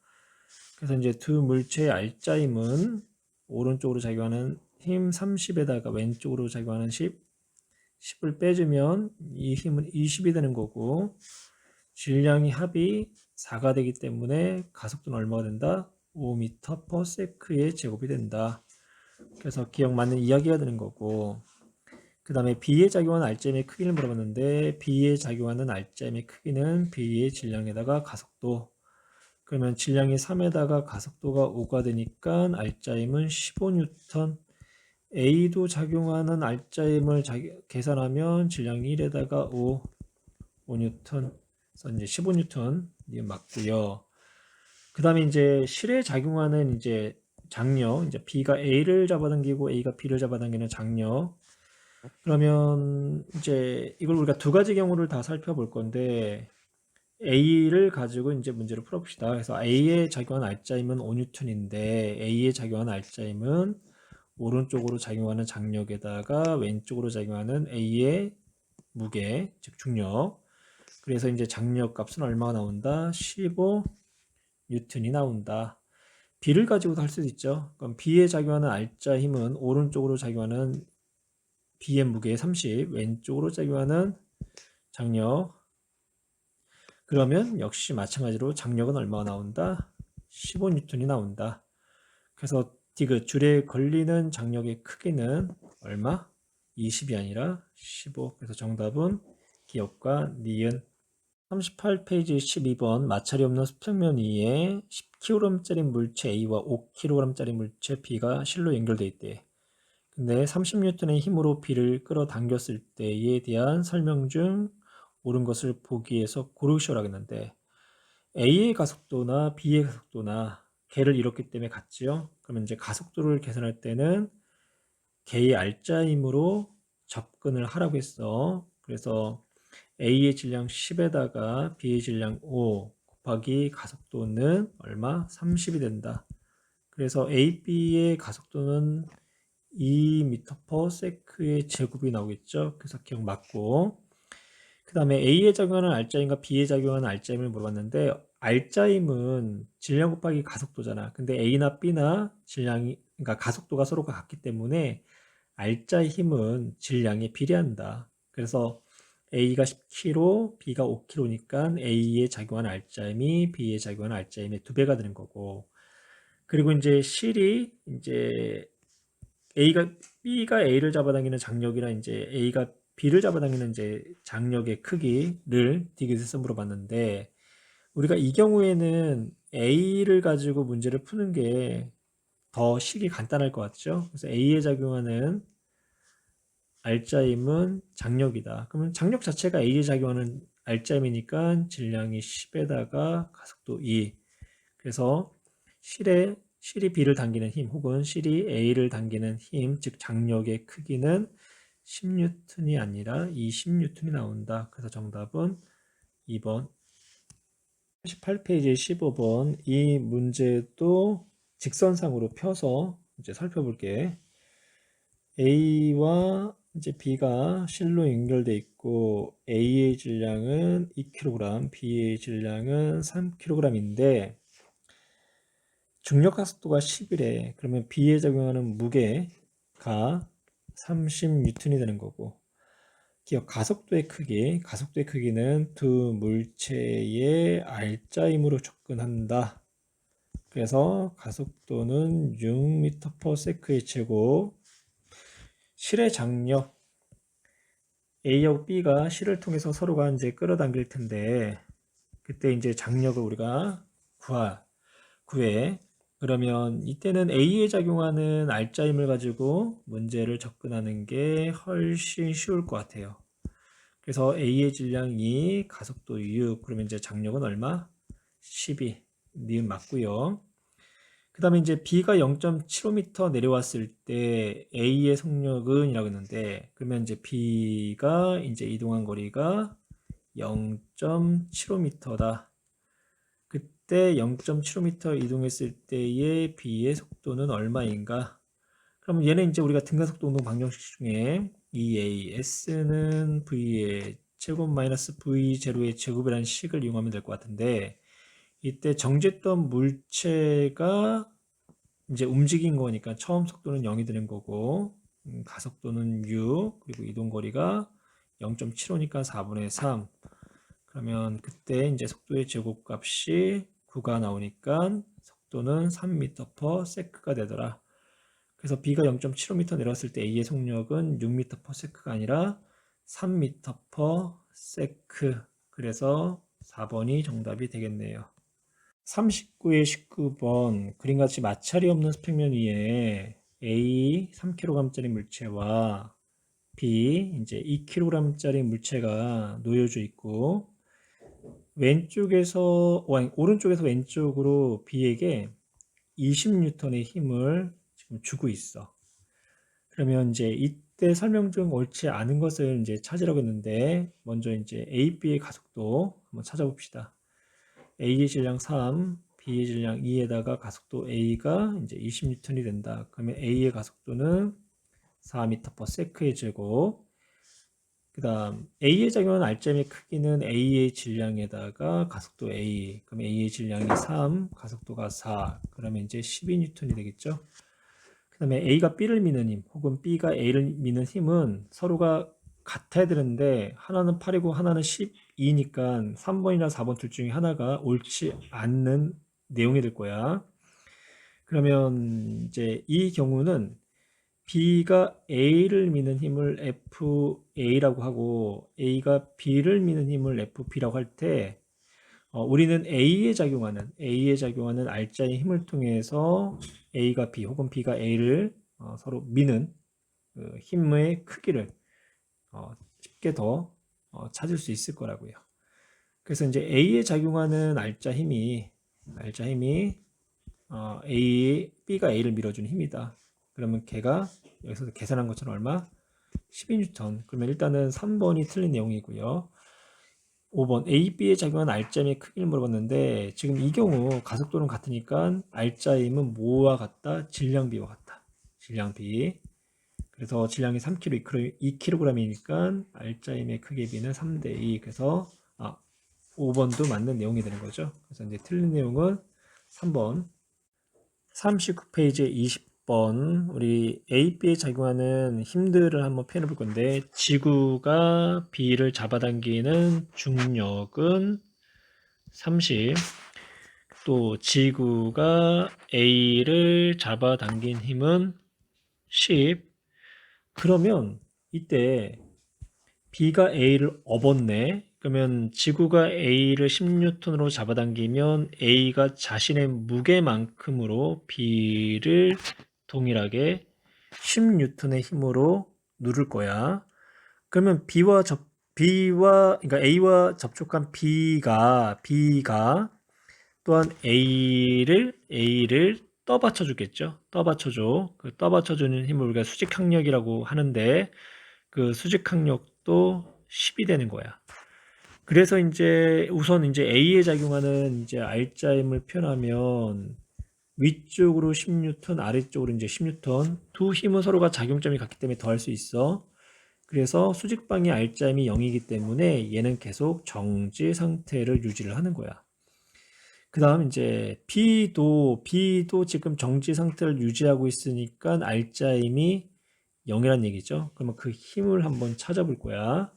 그래서 이제 두 물체의 알짜임은 오른쪽으로 작용하는 힘 30에다가 왼쪽으로 작용하는 10을 빼주면 이 힘은 20이 되는 거고 질량이 합이 4가 되기 때문에 가속도는 얼마가 된다? 5m/s의 제곱이 된다. 그래서 기억 맞는 이야기가 되는 거고 그 다음에 B에 작용하는 알짜임의 크기를 물어봤는데 B에 작용하는 알짜임의 크기는 B의 질량에다가 가속도 그러면 질량이 3에다가 가속도가 5가 되니까 알짜임은 15N. A도 작용하는 알짜임을 계산하면 질량이 1에다가 5N. 그래서 이제 15N 이게 맞고요. 그 다음에 이제 실에 작용하는 이제 장력, 이제 B가 A를 잡아당기고 A가 B를 잡아당기는 장력. 그러면 이제 이걸 우리가 두 가지 경우를 다 살펴볼 건데 A를 가지고 이제 문제를 풀어봅시다. 그래서 A에 작용하는 알짜임은 5N인데 A에 작용하는 알짜임은 오른쪽으로 작용하는 장력에다가 왼쪽으로 작용하는 A의 무게, 즉 중력. 그래서 이제 장력 값은 얼마가 나온다? 15N이 나온다. B를 가지고도 할 수도 있죠. 그럼 B에 작용하는 알짜 힘은 오른쪽으로 작용하는 B의 무게 30, 왼쪽으로 작용하는 장력. 그러면 역시 마찬가지로 장력은 얼마가 나온다? 15N이 나온다. 그래서 디귿 줄에 걸리는 장력의 크기는 얼마? 20이 아니라 15. 그래서 정답은 기억과 니은. 38페이지 12번 마찰이 없는 수평면 위에 10kg짜리 물체 A와 5kg짜리 물체 B가 실로 연결되어 있대. 네, 30N의 힘으로 B를 끌어당겼을 때에 대한 설명 중 옳은 것을 보기 위해서 고르시오라고 했는데 A의 가속도나 B의 가속도나 걔를 잃었기 때문에 같지요. 그러면 이제 가속도를 계산할 때는 걔의 알짜임으로 접근을 하라고 했어. 그래서 A의 질량 10에다가 B의 질량 5 곱하기 가속도는 얼마? 30이 된다. 그래서 A, B의 가속도는 2m/s의 제곱이 나오겠죠. 그래서 기억 맞고. 그 다음에 A에 작용하는 알짜임과 B에 작용하는 알짜임을 물어봤는데 알짜임은 질량 곱하기 가속도잖아. 근데 A나 B나 질량이 그러니까 가속도가 서로가 같기 때문에 알짜의 힘은 질량에 비례한다. 그래서 A가 10kg, B가 5kg니까 A에 작용하는 알짜임이 B에 작용하는 알짜임의 2배가 되는 거고. 그리고 이제 실이 이제 B가 A를 잡아당기는 장력이랑 이제 A가 B를 잡아당기는 이제 장력의 크기를 디귿에서 물어봤는데 우리가 이 경우에는 A를 가지고 문제를 푸는 게 더 식이 간단할 것 같죠? 그래서 A에 작용하는 알짜임은 장력이다. 그러면 장력 자체가 A에 작용하는 알짜임이니까 질량이 10에다가 가속도 2. 그래서 실이 B를 당기는 힘 혹은 실이 A를 당기는 힘, 즉 장력의 크기는 10N이 아니라 20N이 나온다. 그래서 정답은 2번. 38페이지 15번. 이 문제도 직선상으로 펴서 이제 살펴볼게. A와 이제 B가 실로 연결돼 있고 A의 질량은 2kg, B의 질량은 3kg인데 중력 가속도가 10이래. 그러면 B에 적용하는 무게가 30N이 되는 거고 기억 가속도의 크기는 두 물체의 알짜임으로 접근한다. 그래서 가속도는 6m/s의 제곱. 실의 장력 A하고 B가 실을 통해서 서로가 이제 끌어당길 텐데 그때 이제 장력을 우리가 구해. 그러면 이때는 A에 작용하는 알짜임을 가지고 문제를 접근하는 게 훨씬 쉬울 것 같아요. 그래서 A의 질량 2, 가속도 6, 그러면 이제 장력은 얼마? 12. 니은 맞고요. 그 다음에 이제 B가 0.75m 내려왔을 때 A의 속력은 이라고 했는데 그러면 이제 B가 이제 이동한 거리가 0.75m다. 그때 0.75m 이동했을 때의 B의 속도는 얼마인가? 그럼 얘는 이제 우리가 등가속도 운동 방정식 중에 EAS는 V의 제곱 마이너스 V0의 제곱이라는 식을 이용하면 될 것 같은데 이때 정지했던 물체가 이제 움직인 거니까 처음 속도는 0이 되는 거고 가속도는 6 그리고 이동거리가 0.75니까 4분의 3 그러면 그때 이제 속도의 제곱값이 9가 나오니까 속도는 3m/s가 되더라. 그래서 B가 0.75m 내려왔을 때 A의 속력은 6m/s가 아니라 3m/s. 그래서 4번이 정답이 되겠네요. 39의 19번 그림같이 마찰이 없는 수평면 위에 A 3kg짜리 물체와 B 이제 2kg짜리 물체가 놓여져 있고 오른쪽에서 왼쪽으로 B에게 20N의 힘을 지금 주고 있어. 그러면 이제 이때 설명 중 옳지 않은 것을 이제 찾으라고 했는데 먼저 이제 A, B의 가속도 한번 찾아봅시다. A의 질량 3, B의 질량 2에다가 가속도 A가 이제 20N이 된다. 그러면 A의 가속도는 4m/s의 제곱. 그 다음 A에 작용하는 알짜임의 크기는 A의 질량에다가 가속도 A. 그럼 A의 질량이 3, 가속도가 4. 그러면 이제 12N이 되겠죠. 그 다음에 A가 B를 미는 힘 혹은 B가 A를 미는 힘은 서로가 같아야 되는데 하나는 8이고 하나는 12니까 3번이나 4번 둘 중에 하나가 옳지 않는 내용이 될 거야. 그러면 이제 이 경우는 B가 A를 미는 힘을 FA라고 하고 A가 B를 미는 힘을 FB라고 할 때 우리는 A에 작용하는 알짜의 힘을 통해서 A가 B 혹은 B가 A를 서로 미는 그 힘의 크기를 쉽게 더 찾을 수 있을 거라고요. 그래서 이제 A에 작용하는 알짜 힘이 B가 A를 밀어주는 힘이다. 그러면 걔가 여기서 계산한 것처럼 얼마? 12N. 그러면 일단은 3번이 틀린 내용이고요. 5번 A, B에 작용한 알짜힘의 크기를 물어봤는데 지금 이 경우 가속도는 같으니까 알짜힘은 뭐와 같다? 질량 B와 같다. 질량 B. 그래서 질량이 3kg, 2kg이니까 알짜힘의 크기 B는 3대2. 그래서 5번도 맞는 내용이 되는 거죠. 그래서 이제 틀린 내용은 3번. 39페이지 20번 우리 A, B에 작용하는 힘들을 한번 표현해 볼 건데 지구가 B를 잡아당기는 중력은 30, 또 지구가 A를 잡아당긴 힘은 10. 그러면 이때 B가 A를 업었네. 그러면 지구가 A를 10N으로 잡아당기면 A가 자신의 무게만큼으로 B를 동일하게 10N의 힘으로 누를 거야. 그러면 그러니까 A와 접촉한 B가 또한 A를 떠받쳐 주겠죠. 떠받쳐줘. 그 떠받쳐주는 힘을 우리가 수직항력이라고 하는데 그 수직항력도 10이 되는 거야. 그래서 이제 우선 이제 A에 작용하는 이제 알짜힘을 표현하면 위쪽으로 10N, 아래쪽으로 이제 10N. 두 힘은 서로가 작용점이 같기 때문에 더할 수 있어. 그래서 수직방의 알짜힘이 0이기 때문에 얘는 계속 정지 상태를 유지를 하는 거야. 그 다음 이제 B도 지금 정지 상태를 유지하고 있으니까 알짜힘이 0이란 얘기죠. 그러면 그 힘을 한번 찾아볼 거야.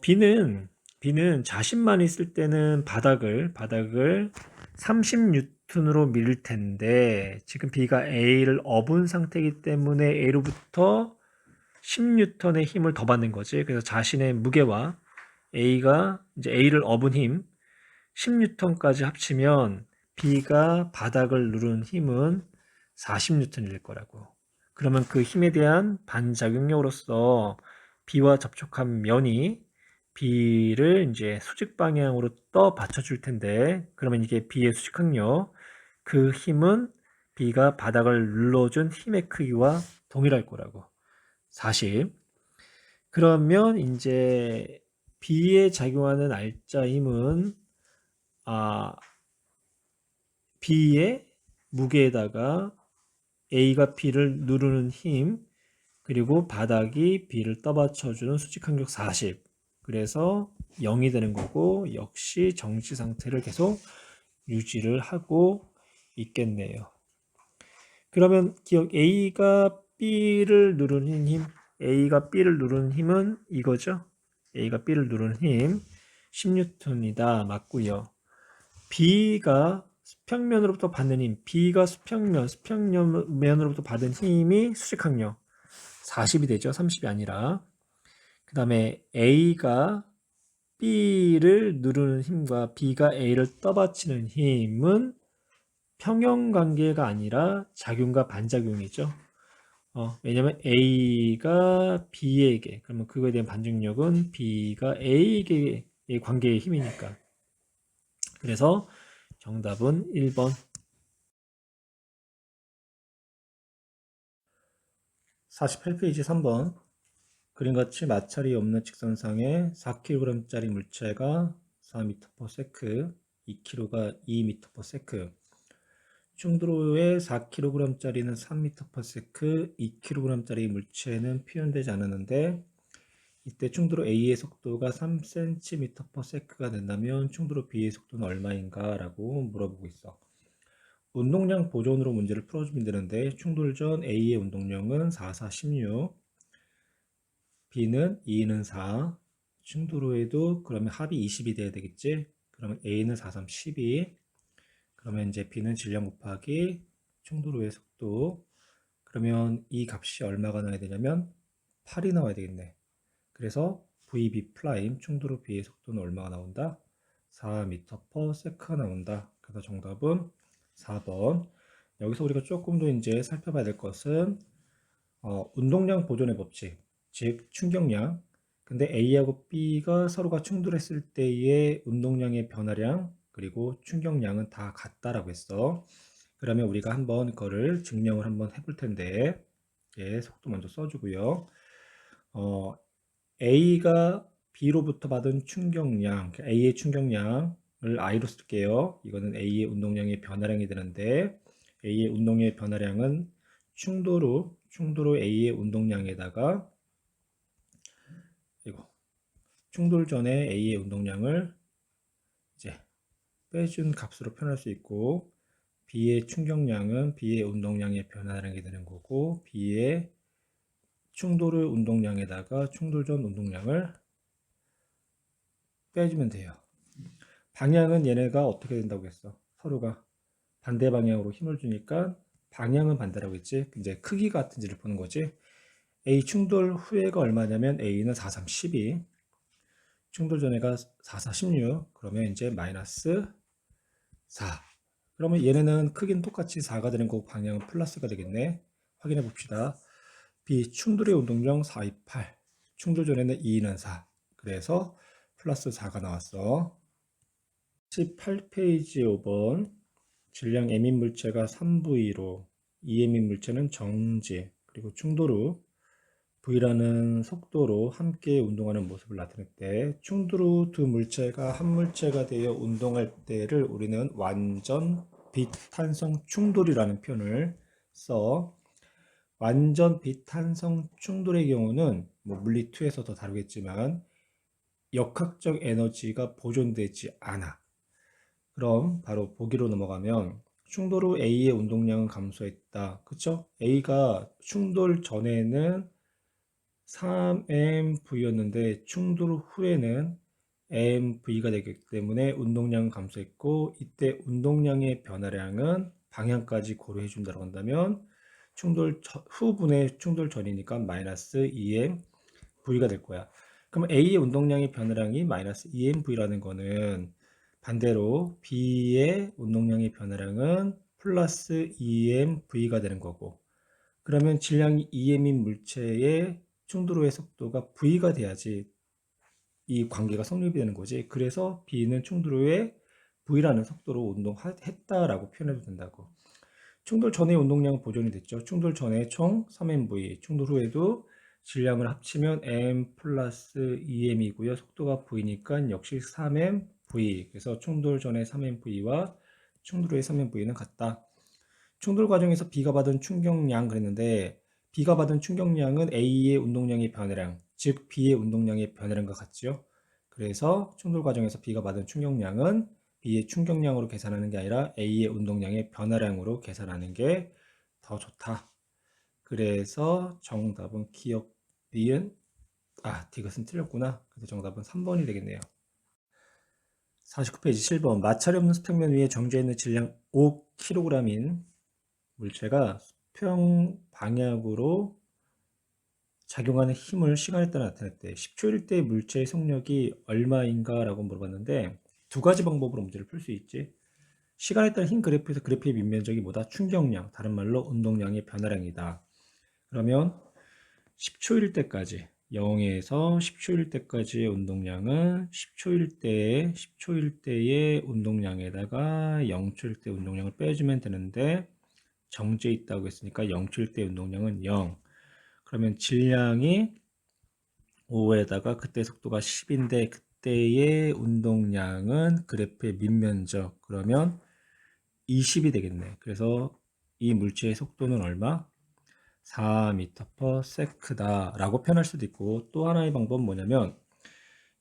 B는 자신만 있을 때는 바닥을 30N으로 밀 텐데 지금 B가 A를 업은 상태이기 때문에 A로부터 10N의 힘을 더 받는 거지. 그래서 자신의 무게와 A가 이제 A를 업은 힘 10N까지 합치면 B가 바닥을 누른 힘은 40N일 거라고. 그러면 그 힘에 대한 반작용력으로서 B와 접촉한 면이 B를 이제 수직 방향으로 떠 받쳐줄 텐데, 그러면 이게 B의 수직항력, 그 힘은 B가 바닥을 눌러준 힘의 크기와 동일할 거라고. 40. 그러면 이제 B에 작용하는 알짜 힘은 B의 무게에다가 A가 B를 누르는 힘, 그리고 바닥이 B를 떠받쳐주는 수직항력 40. 그래서 0이 되는 거고 역시 정지 상태를 계속 유지를 하고 있겠네요. 그러면 기억 A가 B를 누르는 힘은 이거죠. A가 B를 누르는 힘 10N이다. 맞고요. B가 수평면으로부터 받는 힘, B가 수평면으로부터 받은 힘이 수직항력 40이 되죠. 30이 아니라. 그 다음에 A가 B를 누르는 힘과 B가 A를 떠받치는 힘은 평형관계가 아니라 작용과 반작용이죠. 왜냐면 A가 B에게, 그러면 그거에 대한 반증력은 B가 A에게의 관계의 힘이니까. 그래서 정답은 1번. 48페이지 3번. 그림같이 마찰이 없는 직선상에 4kg짜리 물체가 4m/s, 2kg가 2m/s, 충도로에 4kg짜리는 3m/s, 2kg짜리 물체는 표현되지 않았는데 이때 충도로 A의 속도가 3cm/s가 된다면 충도로 B의 속도는 얼마인가? 라고 물어보고 있어. 운동량 보존으로 문제를 풀어주면 되는데 충돌 전 A의 운동량은 4, 4, 16, B는 2는 4, 충돌 후에도 그러면 합이 20이 돼야 되겠지? 그러면 A는 4, 3, 12, 그러면 이제 B는 질량 곱하기 충돌 후의 속도, 그러면 이 값이 얼마가 나와야 되냐면 8이 나와야 되겠네. 그래서 VB 프라임 충돌 후 B의 속도는 얼마가 나온다? 4m/s가 나온다. 그래서 정답은 4번. 여기서 우리가 조금 더 이제 살펴봐야 될 것은 운동량 보존의 법칙, 즉 충격량. 근데 A하고 B가 서로가 충돌했을 때의 운동량의 변화량 그리고 충격량은 다 같다라고 했어. 그러면 우리가 한번 그거를 증명을 한번 해볼 텐데, 예, 속도 먼저 써주고요. 어, A가 B로부터 받은 충격량, A의 충격량을 I로 쓸게요. 이거는 A의 운동량의 변화량이 되는데, A의 운동량의 변화량은 충돌 후 A의 운동량에다가, 이거, 충돌 전에 A의 운동량을 이제 빼준 값으로 표현할 수 있고, B의 충격량은 B의 운동량의 변화량이 되는 거고, B의 충돌 후 운동량에다가 충돌 전 운동량을 빼주면 돼요. 방향은 얘네가 어떻게 된다고 했어? 서로가 반대 방향으로 힘을 주니까 방향은 반대라고 했지. 이제 크기 같은지를 보는 거지. A 충돌 후에가 얼마냐면 A는 4, 3, 12. 충돌 전에가 4, 4, 16. 그러면 이제 마이너스 4. 그러면 얘네는 크기는 똑같이 4가 되는 거고 방향은 플러스가 되겠네. 확인해 봅시다. B 충돌의 운동량 4, 2, 8. 충돌 전에는 2는 4. 그래서 플러스 4가 나왔어. 18페이지 5번 질량 M인 물체가 3V로 2M인 물체는 정지 그리고 충돌 후 V라는 속도로 함께 운동하는 모습을 나타낼 때 충돌 후 두 물체가 한 물체가 되어 운동할 때를 우리는 완전 비탄성 충돌이라는 표현을 써. 완전 비탄성 충돌의 경우는 뭐 물리 2에서 더 다루겠지만 역학적 에너지가 보존되지 않아. 그럼 바로 보기로 넘어가면 충돌 후 A의 운동량은 감소했다. 그쵸? A가 충돌 전에는 3mV였는데 충돌 후에는 mV가 되기 때문에 운동량은 감소했고 이때 운동량의 변화량은 방향까지 고려해 준다고 한다면 후분의 충돌 전이니까 마이너스 2mV가 될 거야. 그럼 A의 운동량의 변화량이 마이너스 2mV라는 거는 반대로 B의 운동량의 변화량은 플러스 2mV가 되는 거고 그러면 질량이 2m인 물체의 충돌 후의 속도가 V가 돼야지 이 관계가 성립이 되는 거지. 그래서 B는 충돌 후에 V라는 속도로 운동했다라고 표현해도 된다고. 충돌 전의 운동량은 보존이 됐죠. 충돌 전에 총 3mv, 충돌 후에도 질량을 합치면 m 플러스 2m이고요. 속도가 V니까 역시 3mv. 그래서 충돌 전의 3mv와 충돌 후의 3mv는 같다. 충돌 과정에서 B가 받은 충격량 그랬는데 B가 받은 충격량은 A의 운동량의 변화량, 즉 B의 운동량의 변화량과 같죠. 그래서 충돌 과정에서 B가 받은 충격량은 B의 충격량으로 계산하는 게 아니라 A의 운동량의 변화량으로 계산하는 게 더 좋다. 그래서 정답은 기억 B은 디귿은 틀렸구나. 그래서 정답은 3번이 되겠네요. 49페이지 7번 마찰이 없는 수평면 위에 정지해 있는 질량 5kg인 물체가 수평 방향으로 작용하는 힘을 시간에 따라 나타냈대. 10초일 때 물체의 속력이 얼마인가 라고 물어봤는데 두 가지 방법으로 문제를 풀 수 있지. 시간에 따른 흰 그래프에서 그래프의 밑면적이 뭐다? 충격량, 다른 말로 운동량의 변화량이다. 그러면 10초일 때까지 0에서 10초일 때까지의 운동량은 10초일 때의 운동량에다가 0초일 때 운동량을 빼주면 되는데 정지에 있다고 했으니까 0초일 때 운동량은 0. 그러면 질량이 5에다가 그때 속도가 10인데 그때의 운동량은 그래프의 밑면적 그러면 20이 되겠네. 그래서 이 물체의 속도는 얼마? 4m/s다 라고 표현할 수도 있고 또 하나의 방법은 뭐냐면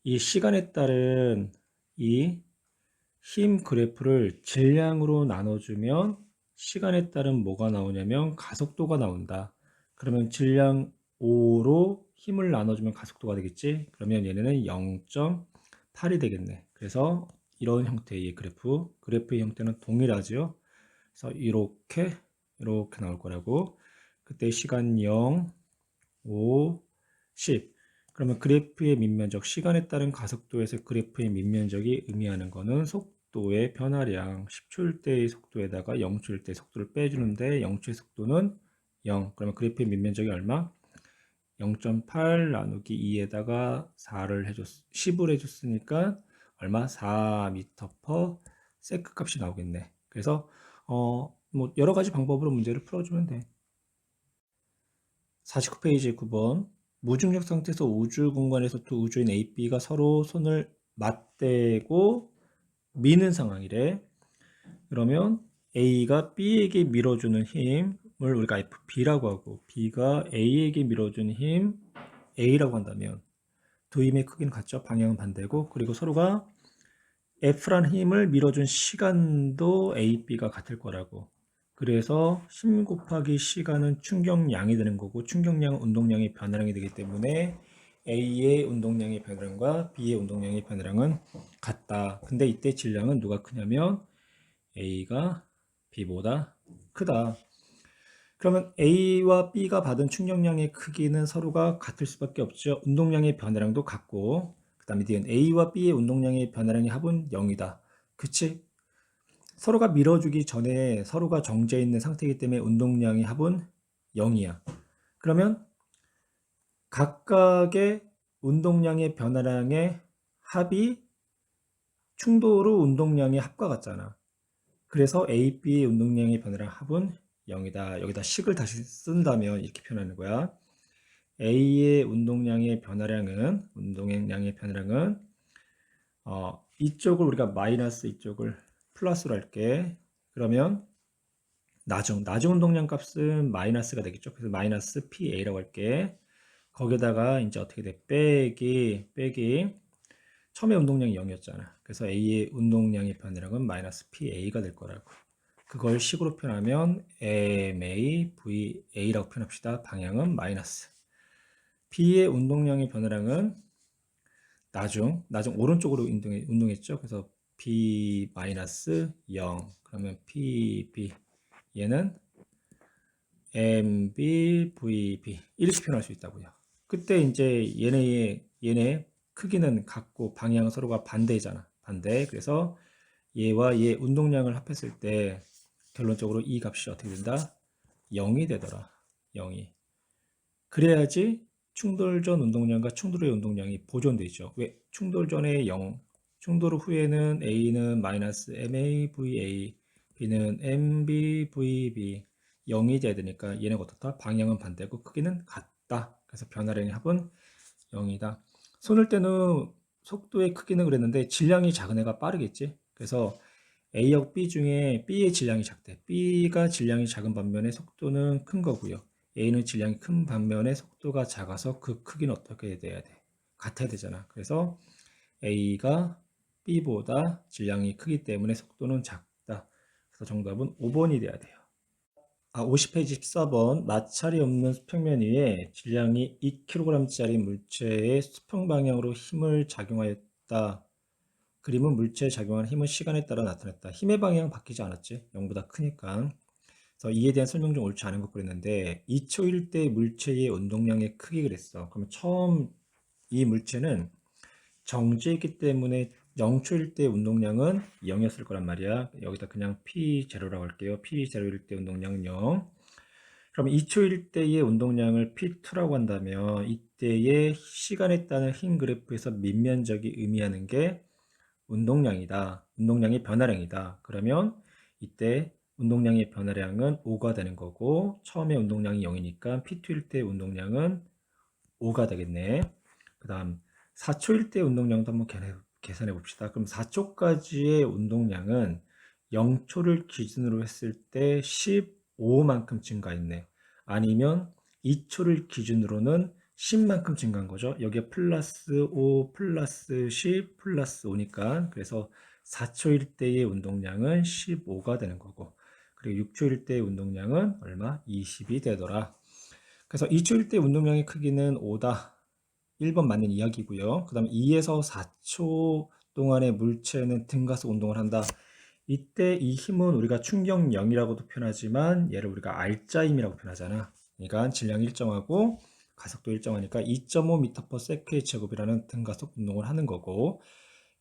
이 시간에 따른 이 힘 그래프를 질량으로 나눠주면 시간에 따른 뭐가 나오냐면 가속도가 나온다. 그러면 질량 5로 힘을 나눠주면 가속도가 되겠지. 그러면 얘네는 0.8이 되겠네. 그래서 이런 형태의 그래프의 형태는 동일하죠. 그래서 이렇게 나올 거라고. 그때 시간 0, 5, 10. 그러면 그래프의 밑면적, 시간에 따른 가속도에서 그래프의 밑면적이 의미하는 거는 속도의 변화량, 10초일 때의 속도에다가 0초일 때 속도를 빼주는데 0초의 속도는 0. 그러면 그래프의 밑면적이 얼마? 0.8 나누기 2에다가 10을 해줬으니까 얼마? 4m/s 값이 나오겠네. 그래서 뭐 여러 가지 방법으로 문제를 풀어주면 돼. 49페이지 9번. 무중력 상태에서 우주 공간에서 두 우주인 A, B가 서로 손을 맞대고 미는 상황이래. 그러면 A가 B에게 밀어주는 힘을 우리가 FB라고 하고, B가 A에게 밀어주는 힘 A라고 한다면 두 힘의 크기는 같죠. 방향은 반대고, 그리고 서로가 F라는 힘을 밀어준 시간도 A, B가 같을 거라고. 그래서 힘 곱하기 시간은 충격량이 되는 거고, 충격량은 운동량의 변화량이 되기 때문에 A의 운동량의 변화량과 B의 운동량의 변화량은 같다. 근데 이때 질량은 누가 크냐면 A가 B보다 크다. 그러면 A와 B가 받은 충격량의 크기는 서로가 같을 수밖에 없죠. 운동량의 변화량도 같고, 그 다음에 뒤엔 A와 B의 운동량의 변화량의 합은 0이다. 그치? 서로가 밀어주기 전에 서로가 정지해 있는 상태이기 때문에 운동량의 합은 0이야. 그러면 각각의 운동량의 변화량의 합이 충돌로 운동량의 합과 같잖아. 그래서 A, B의 운동량의 변화량 합은 0이다. 여기다 식을 다시 쓴다면 이렇게 표현하는 거야. A의 운동량의 변화량은 이쪽을 우리가 마이너스, 이쪽을 플러스로 할게. 그러면 나중 운동량 값은 마이너스가 되겠죠. 그래서 마이너스 PA라고 할게. 거기다가 이제 어떻게 돼? 빼기 처음에 운동량이 0이었잖아. 그래서 A의 운동량의 변화량은 마이너스 PA가 될 거라고. 그걸 식으로 표현하면 MA, VA라고 표현합시다. 방향은 마이너스. B의 운동량의 변화량은 나중 오른쪽으로 운동했죠. 그래서 B 마이너스 0. 그러면 PB 얘는 MB, VB 이렇게 표현할 수 있다고요. 그때 이제 얘네 크기는 같고 방향은 서로가 반대잖아. 반대. 그래서 얘와 얘 운동량을 합했을 때 결론적으로 이 값이 어떻게 된다? 0이 되더라. 0이. 그래야지 충돌 전 운동량과 충돌 후 운동량이 보존되죠. 왜? 충돌 전에 0, 충돌 후에는 A는 마이너스 MA, VA, B는 MB, VB 0이 돼야 되니까 얘네가 어떻다? 방향은 반대고 크기는 같다. 그래서 변화량의 합은 0이다. 손을 때는 속도의 크기는 그랬는데 질량이 작은 애가 빠르겠지. 그래서 A하고 B 중에 B의 질량이 작대. B가 질량이 작은 반면에 속도는 큰 거고요. A는 질량이 큰 반면에 속도가 작아서 그 크기는 어떻게 돼야 돼? 같아야 되잖아. 그래서 A가 B보다 질량이 크기 때문에 속도는 작다. 그래서 정답은 5번이 돼야 돼요. 50페이지 14번. 마찰이 없는 수평면 위에 질량이 2kg짜리 물체의 수평 방향으로 힘을 작용하였다. 그림은 물체에 작용하는 힘은 시간에 따라 나타났다. 힘의 방향은 바뀌지 않았지. 0보다 크니까. 그래서 이에 대한 설명 좀 옳지 않은 것 그랬는데 2초일 때 물체의 운동량의 크기 그랬어. 그러면 처음 이 물체는 정지했기 때문에 0초일 때 운동량은 0이었을 거란 말이야. 여기다 그냥 P0라고 할게요. P0일 때 운동량은 0. 그럼 2초일 때의 운동량을 P2라고 한다면 이때의 시간에 따른 흰 그래프에서 밑면적이 의미하는 게 운동량이다. 운동량의 변화량이다. 그러면 이때 운동량의 변화량은 5가 되는 거고 처음에 운동량이 0이니까 P2일 때 운동량은 5가 되겠네. 그 다음 4초일 때 운동량도 한번 계산해 봅시다. 그럼 4초까지의 운동량은 0초를 기준으로 했을 때 15만큼 증가했네. 아니면 2초를 기준으로는 10만큼 증가한 거죠. 여기에 플러스 5 플러스 10 플러스 5니까 그래서 4초일 때의 운동량은 15가 되는 거고 그리고 6초일 때의 운동량은 얼마? 20이 되더라. 그래서 2초일 때 운동량의 크기는 5다. 1번 맞는 이야기고요. 그 다음에 2에서 4초 동안의 물체는 등가속 운동을 한다. 이때 이 힘은 우리가 충격량이라고도 표현하지만 얘를 우리가 알짜 힘이라고 표현하잖아. 그러니까 질량이 일정하고 가속도 일정하니까 2.5m/s의 제곱이라는 등가속 운동을 하는 거고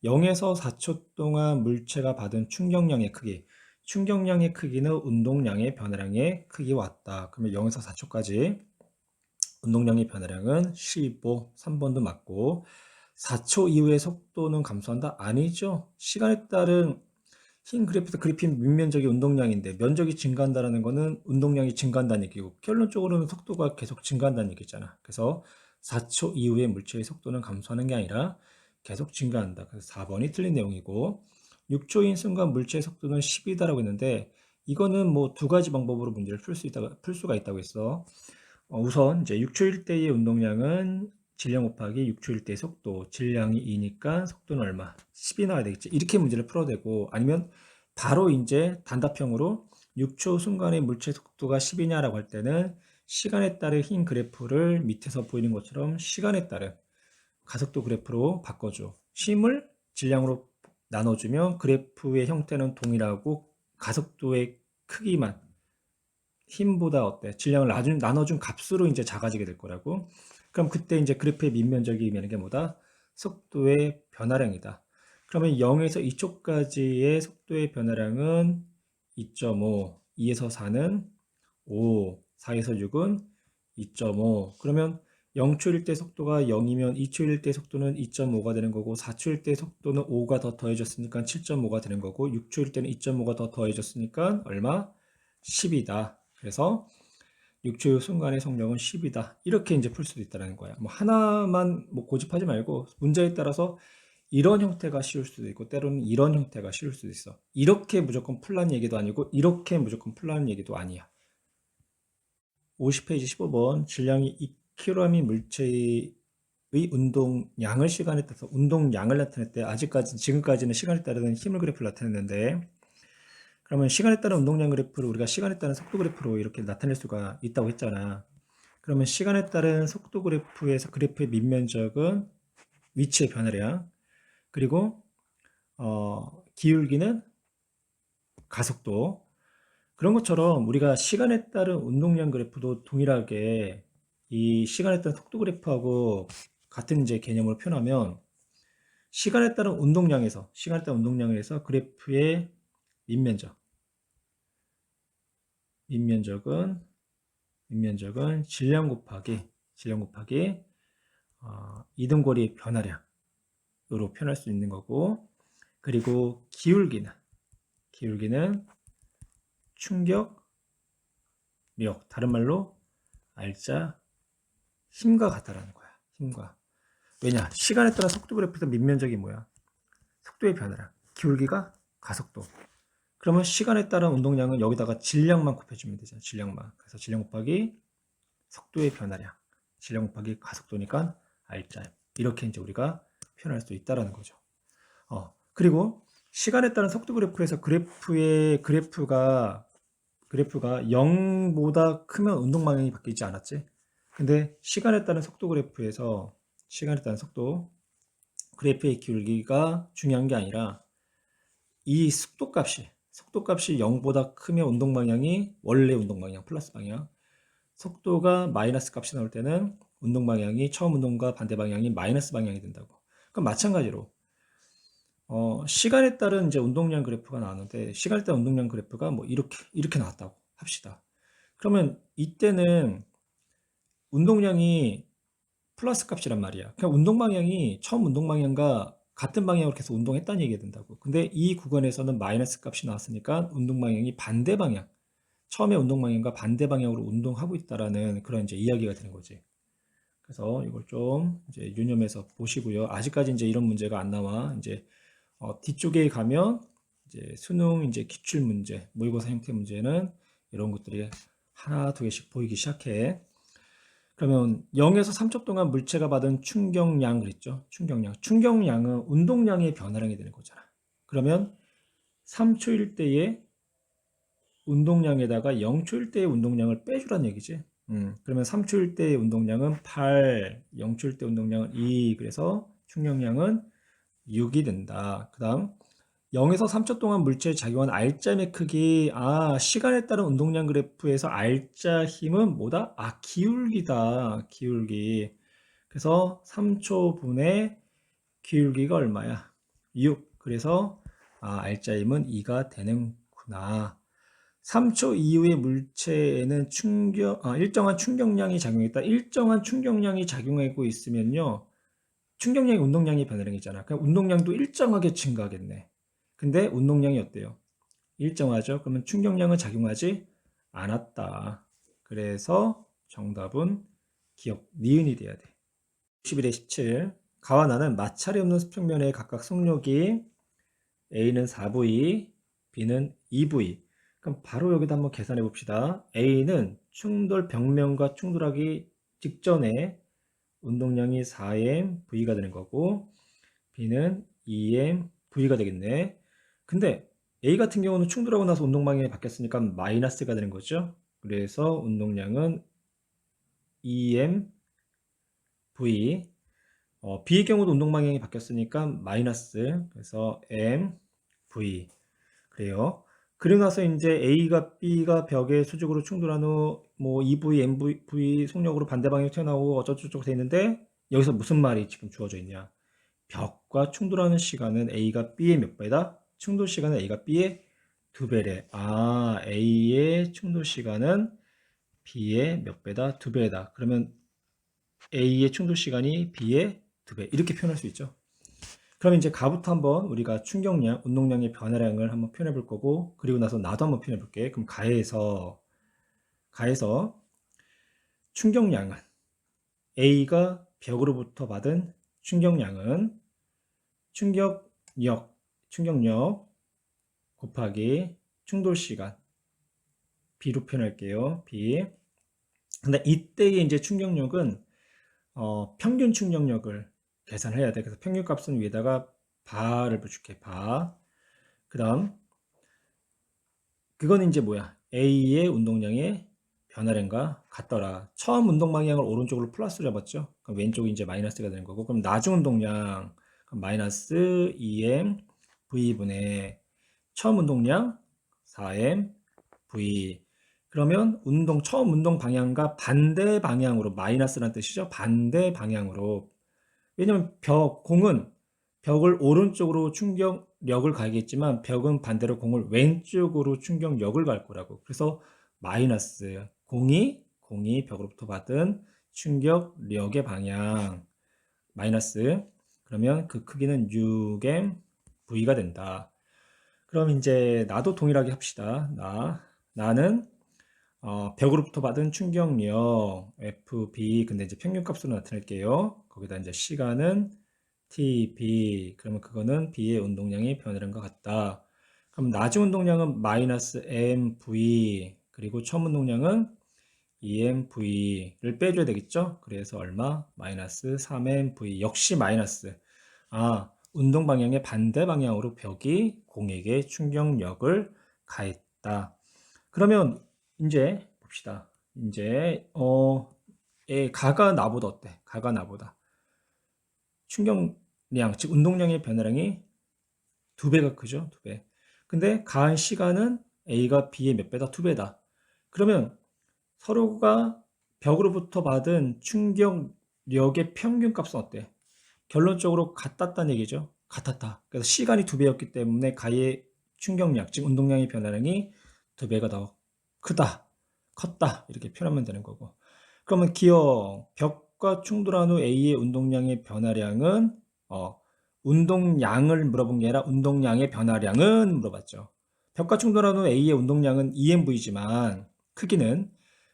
0에서 4초 동안 물체가 받은 충격량의 크기 충격량의 크기는 운동량의 변화량의 크기와 같다. 그러면 0에서 4초까지 운동량의 변화량은 15, 3번도 맞고 4초 이후에 속도는 감소한다? 아니죠. 시간에 따른 흰 그래프에서 그래핀 밑면적이 운동량인데 면적이 증가한다는 거는 운동량이 증가한다는 얘기고 결론적으로는 속도가 계속 증가한다는 얘기잖아. 그래서 4초 이후에 물체의 속도는 감소하는 게 아니라 계속 증가한다. 그래서 4번이 틀린 내용이고 6초인 순간 물체의 속도는 10이다라고 했는데 이거는 뭐 두 가지 방법으로 문제를 풀 수가 있다고 했어. 우선 이제 6초일 때의 운동량은 질량 곱하기 6초일 때의 속도, 질량이 2니까 속도는 얼마? 10이 나와야 되겠지. 이렇게 문제를 풀어도 되고 아니면 바로 이제 단답형으로 6초 순간의 물체 속도가 10이냐라고 할 때는 시간에 따른 흰 그래프를 밑에서 보이는 것처럼 시간에 따른 가속도 그래프로 바꿔줘. 쉼을 질량으로 나눠주면 그래프의 형태는 동일하고 가속도의 크기만 힘보다 어때? 질량을 나눠준 값으로 이제 작아지게 될 거라고. 그럼 그때 이제 그래프의 밑면적이 의미하는 게 뭐다? 속도의 변화량이다. 그러면 0에서 2초까지의 속도의 변화량은 2.5, 2에서 4는 5, 4에서 6은 2.5. 그러면 0초일 때 속도가 0이면 2초일 때 속도는 2.5가 되는 거고 4초일 때 속도는 5가 더 더해졌으니까 7.5가 되는 거고 6초일 때는 2.5가 더 더해졌으니까 얼마? 10이다. 그래서 6초 순간의 속력은 10이다. 이렇게 이제 풀 수도 있다는 거야. 뭐 하나만 뭐 고집하지 말고 문제에 따라서 이런 형태가 쉬울 수도 있고 때로는 이런 형태가 쉬울 수도 있어. 이렇게 무조건 풀라는 얘기도 아니고 이렇게 무조건 풀라는 얘기도 아니야. 50페이지 15번 질량이 2kg인 물체의 운동량을 시간에 따라서 운동량을 나타낼 때 지금까지는 시간에 따르는 힘을 그래프를 나타냈는데 그러면 시간에 따른 운동량 그래프를 우리가 시간에 따른 속도 그래프로 이렇게 나타낼 수가 있다고 했잖아. 그러면 시간에 따른 속도 그래프에서 그래프의 밑면적은 위치의 변화량 그리고 기울기는 가속도 그런 것처럼 우리가 시간에 따른 운동량 그래프도 동일하게 이 시간에 따른 속도 그래프하고 같은 이제 개념으로 표현하면 시간에 따른 운동량에서 그래프의 밑면적은 질량 곱하기 이동거리의 변화량으로 표현할 수 있는 거고 그리고 기울기는 충격력 다른 말로 알짜 힘과 같다라는 거야. 힘과 왜냐 시간에 따라 속도 그래프에서 밑면적이 뭐야? 속도의 변화량 기울기가 가속도 그러면 시간에 따른 운동량은 여기다가 질량만 곱해주면 되잖아. 질량만 그래서 질량 곱하기 속도의 변화량 질량 곱하기 가속도니까 알짜 이렇게 이제 우리가 표현할 수 있다라는 거죠. 그리고 시간에 따른 속도 그래프에서 그래프가 0보다 크면 운동 방향이 바뀌지 않았지? 근데 시간에 따른 속도 그래프에서 시간에 따른 속도 그래프의 기울기가 중요한 게 아니라 이 속도값이 0보다 크면 운동 방향이 원래 운동 방향 플러스 방향 속도가 마이너스 값이 나올 때는 운동 방향이 처음 운동과 반대 방향이 마이너스 방향이 된다고. 그럼 마찬가지로 시간에 따른 이제 운동량 그래프가 나왔는데 시간에 따른 운동량 그래프가 뭐 이렇게 나왔다고 합시다. 그러면 이때는 운동량이 플러스 값이란 말이야. 그냥 운동 방향이 처음 운동 방향과 같은 방향으로 계속 운동했다는 얘기가 된다고. 근데 이 구간에서는 마이너스 값이 나왔으니까 운동 방향이 반대 방향, 처음에 운동 방향과 반대 방향으로 운동하고 있다라는 그런 이제 이야기가 되는 거지. 그래서 이걸 좀 이제 유념해서 보시고요. 아직까지 이제 이런 문제가 안 나와. 이제 뒤쪽에 가면 이제 수능 이제 기출 문제, 모의고사 형태 문제는 이런 것들이 하나 두 개씩 보이기 시작해. 그러면 0에서 3초 동안 물체가 받은 충격량 그랬죠? 충격량은 운동량의 변화량이 되는 거잖아. 그러면 3초일 때의 운동량에다가 0초일 때의 운동량을 빼주란 얘기지. 그러면 3초일 때의 운동량은 8, 0초일 때 운동량은 2, 그래서 충격량은 6이 된다. 그 다음 0에서 3초 동안 물체에 작용한 알짜임의 크기 시간에 따른 운동량 그래프에서 알짜 힘은 뭐다? 기울기 그래서 3초분의 기울기가 얼마야? 6 그래서 알짜 힘은 2가 되는구나 그렇구나. 3초 이후의 물체에는 일정한 충격량이 작용했다. 일정한 충격량이 작용하고 있으면요. 충격량이 운동량이 변하는 게 있잖아. 그럼 운동량도 일정하게 증가하겠네. 근데 운동량이 어때요? 일정하죠? 그러면 충격량은 작용하지 않았다. 그래서 정답은 기억, 니은이 돼야 돼. 61에 17. 가와 나는 마찰이 없는 수평면에 각각 속력이 A는 4V, B는 2V. 그럼 바로 여기다 한번 계산해 봅시다. A는 충돌 벽면과 충돌하기 직전에 운동량이 4m V가 되는 거고, B는 2m V가 되겠네. 근데 A 같은 경우는 충돌하고 나서 운동 방향이 바뀌었으니까 마이너스가 되는 거죠. 그래서 운동량은 2m V. B의 경우도 운동 방향이 바뀌었으니까 마이너스. 그래서 m V. 그래요. 그리고 나서 이제 A가 B가 벽에 수직으로 충돌한 후 뭐 2V, MV 속력으로 반대 방향으로 튀어나오고 어쩌고저쩌고 돼 있는데 여기서 무슨 말이 지금 주어져 있냐? 벽과 충돌하는 시간은 A가 B의 몇 배다? 충돌 시간은 A가 B의 2배래. 아, A의 충돌 시간은 B의 몇 배다? 2배다. 그러면 A의 충돌 시간이 B의 2배. 이렇게 표현할 수 있죠. 그럼 이제 가부터 한번 우리가 충격량, 운동량의 변화량을 한번 표현해 볼 거고, 그리고 나서 나도 한번 표현해 볼게. 그럼 가에서 충격량은 A가 벽으로부터 받은 충격량은 충격력 곱하기 충돌 시간 B로 표현할게요. B. 근데 이때의 이제 충격력은 평균 충격력을 계산해야 돼. 그래서 평균 값은 위에다가 바를 붙일게. 바. 그다음 그건 이제 뭐야? A의 운동량의 변화량과 같더라. 처음 운동 방향을 오른쪽으로 플러스로 잡았죠. 그럼 왼쪽이 이제 마이너스가 되는 거고. 그럼 나중 운동량 그럼 마이너스 2m V분의 처음 운동량 4m V. 그러면 처음 운동 방향과 반대 방향으로 마이너스라는 뜻이죠. 반대 방향으로. 왜냐면 공은 벽을 오른쪽으로 충격력을 가하겠지만 벽은 반대로 공을 왼쪽으로 충격력을 갈 거라고. 그래서 마이너스 공이 벽으로부터 받은 충격력의 방향 마이너스. 그러면 그 크기는 6m V가 된다. 그럼 이제 나도 동일하게 합시다. 나는 벽으로부터 받은 충격력 FB. 근데 이제 평균값으로 나타낼게요. 거기다 이제 시간은 TB. 그러면 그거는 B의 운동량이 변하는 것 같다. 그럼 낮은 운동량은 마이너스 MV. 그리고 처음 운동량은 EMV를 빼줘야 되겠죠? 그래서 얼마? 마이너스 3MV. 역시 마이너스. 운동 방향의 반대 방향으로 벽이 공에게 충격력을 가했다. 그러면 이제 봅시다. 이제 가가 나보다 어때? 가가 나보다 충격량, 즉 운동량의 변화량이 2배가 크죠? 2배. 근데 가한 시간은 A가 B의 몇 배다? 2배다. 그러면 서로가 벽으로부터 받은 충격력의 평균값은 어때? 결론적으로 같았다는 얘기죠. 같았다. 그래서 시간이 2배였기 때문에 가의 충격량, 즉 운동량의 변화량이 2배가 더 컸다. 이렇게 표현하면 되는 거고. 그러면 기억, 벽과 충돌한 후 A의 운동량의 변화량은 운동량을 물어본 게 아니라 운동량의 변화량은 물어봤죠. 벽과 충돌한 후 A의 운동량은 EMV지만 크기는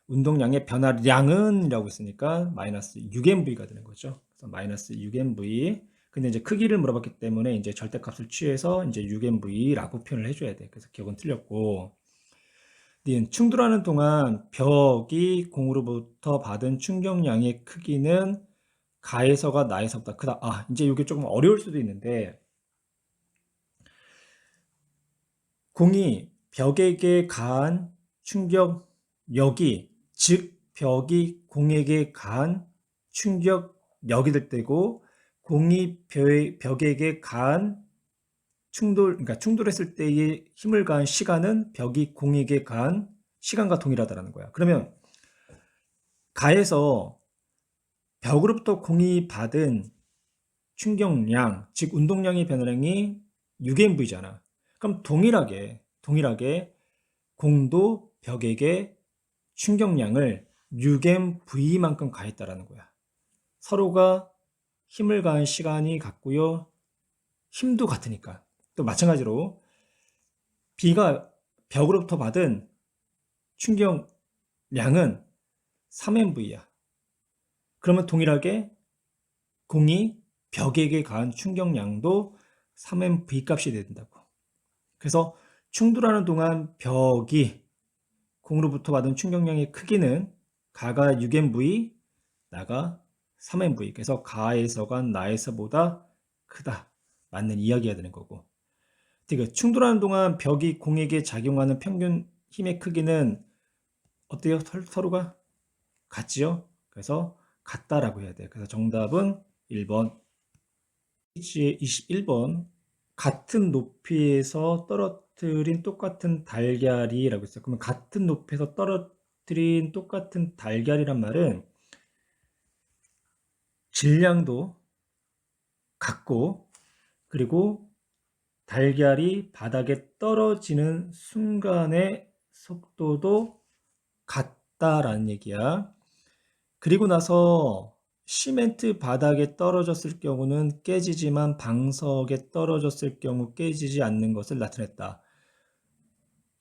운동량의 변화량은 이라고 했으니까 마이너스 6MV가 되는 거죠. 그래서 마이너스 6MV. 근데 이제 크기를 물어봤기 때문에 이제 절대값을 취해서 이제 6MV라고 표현을 해줘야 돼. 그래서 기억은 틀렸고. 충돌하는 동안 벽이 공으로부터 받은 충격량의 크기는 가에서가 나에서보다 크다. 이제 이게 조금 어려울 수도 있는데 공이 벽에게 가한 충격력이 즉 벽이 공에게 가한 충격력이 될 때고 공이 벽에게 가한 그러니까 충돌했을 때의 힘을 가한 시간은 벽이 공에게 가한 시간과 동일하다는 거야. 그러면 가에서 벽으로부터 공이 받은 충격량, 즉 운동량의 변화량이 6mV잖아. 그럼 동일하게 동일하게 공도 벽에게 충격량을 6mV만큼 가했다라는 거야. 서로가 힘을 가한 시간이 같고요. 힘도 같으니까. 또 마찬가지로 B가 벽으로부터 받은 충격량은 3mV야. 그러면 동일하게 공이 벽에게 가한 충격량도 3mV 값이 된다고. 그래서 충돌하는 동안 벽이 공으로부터 받은 충격량의 크기는 가가 6mV, 나가 3mV. 그래서 가에서가 나에서보다 크다. 맞는 이야기가 되는 거고. 그러니까 충돌하는 동안 벽이 공에게 작용하는 평균 힘의 크기는 어때요? 서로가 같지요? 그래서 같다라고 해야 돼요. 그래서 정답은 1번. 페이지에 21번. 같은 높이에서 떨어뜨린 똑같은 달걀이라고 했어요. 그러면 같은 높이에서 떨어뜨린 똑같은 달걀이란 말은 질량도 같고, 그리고 달걀이 바닥에 떨어지는 순간의 속도도 같다라는 얘기야. 그리고 나서 시멘트 바닥에 떨어졌을 경우는 깨지지만 방석에 떨어졌을 경우 깨지지 않는 것을 나타냈다.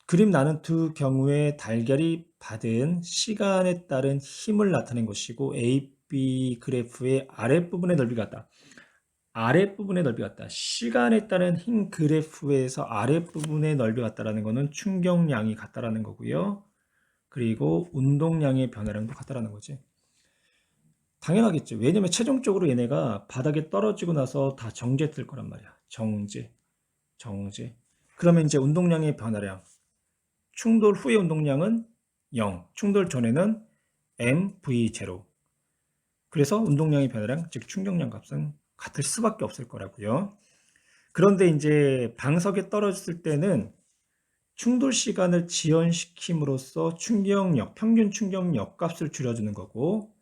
그림 나눈 두 경우의 달걀이 받은 시간에 따른 힘을 나타낸 것이고, AB 그래프의 아랫부분의 넓이가 같다. 아랫부분의 넓이 같다. 시간에 따른 힘 그래프에서 아랫부분의 넓이 같다라는 것은 충격량이 같다라는 거고요. 그리고 운동량의 변화량도 같다라는 거지. 당연하겠죠. 왜냐면 최종적으로 얘네가 바닥에 떨어지고 나서 다 정지했을 거란 말이야. 정지. 그러면 이제 운동량의 변화량. 충돌 후의 운동량은 0. 충돌 전에는 mv0. 그래서 운동량의 변화량, 즉 충격량 값은 같을 수밖에 없을 거라고요. 그런데 이제 방석에 떨어졌을 때는 충돌 시간을 지연시킴으로써 충격력, 평균 충격력 값을 줄여주는 거고,